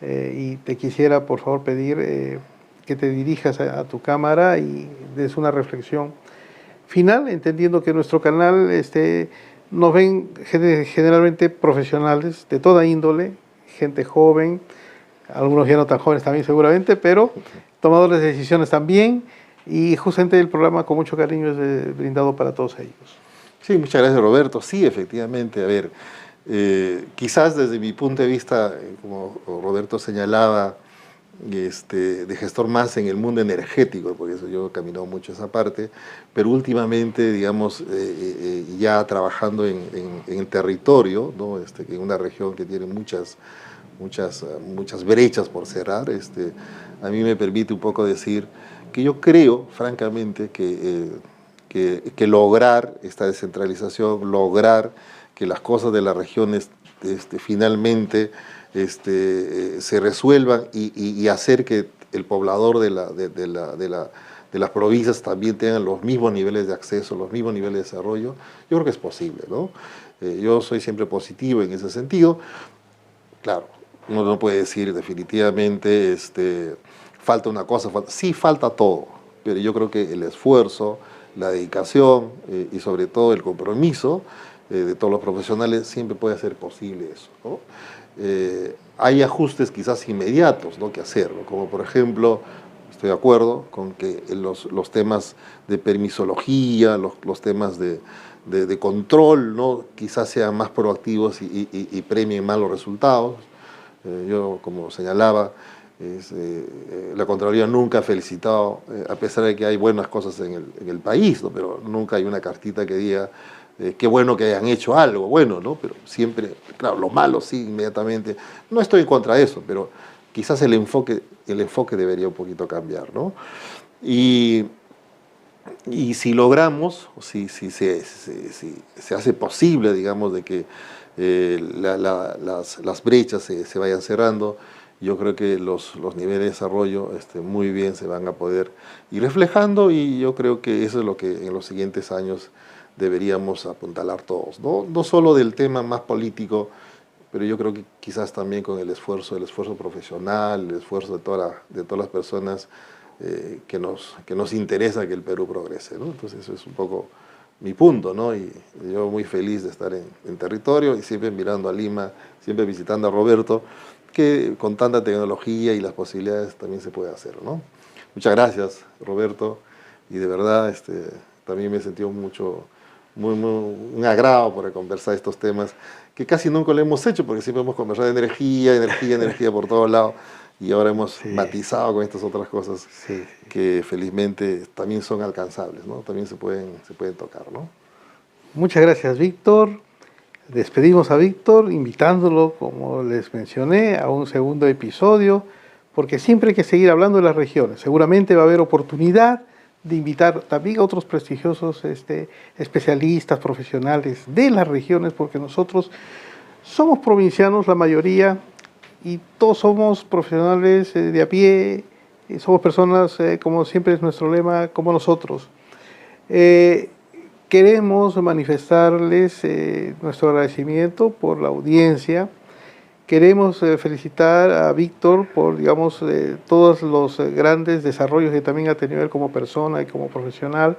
Y te quisiera, por favor, pedir que te dirijas a tu cámara y des una reflexión final, entendiendo que nuestro canal nos ven generalmente profesionales de toda índole, gente joven, algunos ya no tan jóvenes también seguramente, pero tomadores de decisiones también, y justamente el programa con mucho cariño es brindado para todos ellos. Sí, muchas gracias, Roberto. Sí, efectivamente, a ver, quizás desde mi punto de vista, como Roberto señalaba, de gestor más en el mundo energético, por eso yo he caminado mucho esa parte, pero últimamente, digamos, ya trabajando en el territorio, ¿no? En una región que tiene muchas brechas por cerrar, a mí me permite un poco decir que yo creo, francamente, que lograr esta descentralización, lograr que las cosas de las regiones finalmente se resuelvan y hacer que el poblador de las provincias también tengan los mismos niveles de acceso, los mismos niveles de desarrollo, yo creo que es posible, ¿no? Yo soy siempre positivo en ese sentido. Claro, uno no puede decir definitivamente falta una cosa, sí falta todo, pero yo creo que el esfuerzo, la dedicación y sobre todo el compromiso de todos los profesionales siempre puede hacer posible eso, ¿no? Hay ajustes quizás inmediatos, ¿no?, que hacer, ¿no? Como por ejemplo, estoy de acuerdo con que los temas de permisología, los temas de control, ¿no?, quizás sean más proactivos y premien más los resultados. Yo, como señalaba, la Contraloría nunca ha felicitado, a pesar de que hay buenas cosas en el país, ¿no?, pero nunca hay una cartita que diga qué bueno que hayan hecho algo bueno, ¿no? Pero siempre, claro, lo malo sí, inmediatamente. No estoy en contra de eso, pero quizás el enfoque debería un poquito cambiar, ¿no? Y si logramos, si se hace posible, digamos, de que las brechas se vayan cerrando, yo creo que los niveles de desarrollo muy bien se van a poder ir reflejando, y yo creo que eso es lo que en los siguientes años deberíamos apuntalar todos, ¿no? No solo del tema más político, pero yo creo que quizás también con el esfuerzo profesional, el esfuerzo de todas las personas que nos interesa que el Perú progrese, ¿no? Entonces eso es un poco mi punto, ¿no? Y yo muy feliz de estar en territorio y siempre mirando a Lima, siempre visitando a Roberto, que con tanta tecnología y las posibilidades también se puede hacer, ¿no? Muchas gracias, Roberto, y de verdad también me he sentido un agrado para conversar estos temas que casi nunca lo hemos hecho, porque siempre hemos conversado de energía por todos lados, y ahora hemos matizado con estas otras cosas que felizmente también son alcanzables, ¿no? También se pueden tocar, ¿no? Muchas gracias, Víctor. Despedimos a Víctor invitándolo, como les mencioné, a un segundo episodio, porque siempre hay que seguir hablando de las regiones. Seguramente va a haber oportunidad de invitar también a otros prestigiosos especialistas, profesionales de las regiones, porque nosotros somos provincianos la mayoría y todos somos profesionales de a pie, y somos personas, como siempre es nuestro lema, como nosotros. Queremos manifestarles nuestro agradecimiento por la audiencia. Queremos felicitar a Víctor por, digamos, todos los grandes desarrollos que también ha tenido él como persona y como profesional.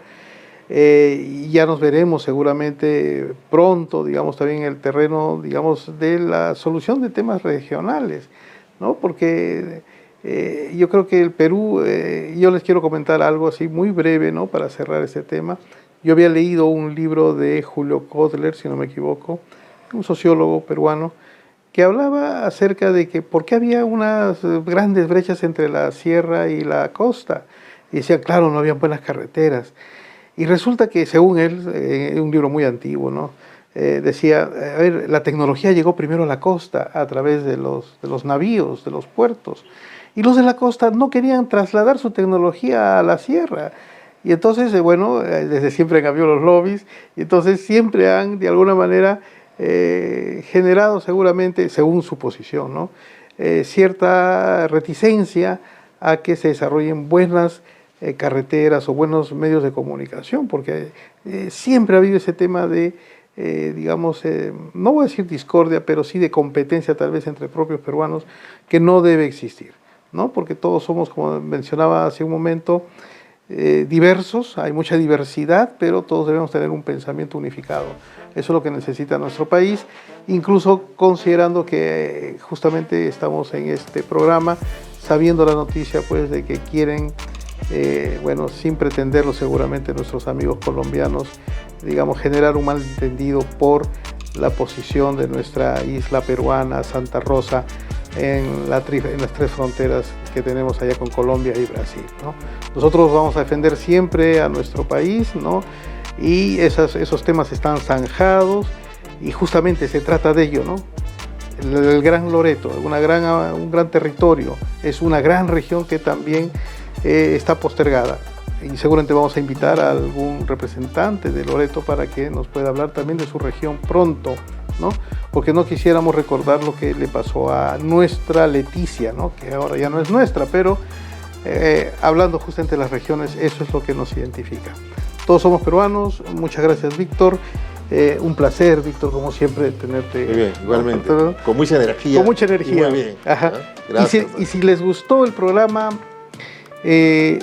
Y ya nos veremos seguramente pronto, digamos, también en el terreno, digamos, de la solución de temas regionales, ¿no? Porque yo creo que el Perú, yo les quiero comentar algo así muy breve, ¿no? Para cerrar este tema. Yo había leído un libro de Julio Kotler, si no me equivoco, un sociólogo peruano, que hablaba acerca de que por qué había unas grandes brechas entre la sierra y la costa. Y decía, claro, no había buenas carreteras. Y resulta que, según él, un libro muy antiguo, ¿no? Decía, a ver, la tecnología llegó primero a la costa a través de los navíos, de los puertos. Y los de la costa no querían trasladar su tecnología a la sierra. Y entonces, bueno, desde siempre han habido los lobbies, y entonces siempre han, de alguna manera, generado seguramente, según su posición, ¿no? Cierta reticencia a que se desarrollen buenas carreteras o buenos medios de comunicación, porque siempre ha habido ese tema de, digamos, no voy a decir discordia, pero sí de competencia tal vez entre propios peruanos, que no debe existir, ¿no? Porque todos somos, como mencionaba hace un momento, diversos, hay mucha diversidad, pero todos debemos tener un pensamiento unificado. Eso es lo que necesita nuestro país, incluso considerando que justamente estamos en este programa, sabiendo la noticia pues de que quieren, bueno, sin pretenderlo seguramente nuestros amigos colombianos, digamos, generar un malentendido por la posición de nuestra isla peruana, Santa Rosa, en las tres fronteras que tenemos allá con Colombia y Brasil, ¿no? Nosotros vamos a defender siempre a nuestro país, ¿no? Y esos temas están zanjados y justamente se trata de ello, ¿no? El Gran Loreto, un gran territorio, es una gran región que también está postergada. Y seguramente vamos a invitar a algún representante de Loreto para que nos pueda hablar también de su región pronto, ¿no? Porque no quisiéramos recordar lo que le pasó a nuestra Leticia, ¿no? Que ahora ya no es nuestra, pero hablando justamente de las regiones, eso es lo que nos identifica. Todos somos peruanos. Muchas gracias, Víctor. Un placer, Víctor, como siempre, tenerte. Muy bien, igualmente. Con mucha energía. Con mucha energía. Muy bien. Ajá. Gracias. Y si les gustó el programa,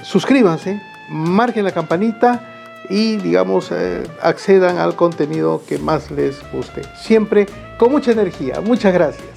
suscríbanse, marquen la campanita y, digamos, accedan al contenido que más les guste. Siempre con mucha energía. Muchas gracias.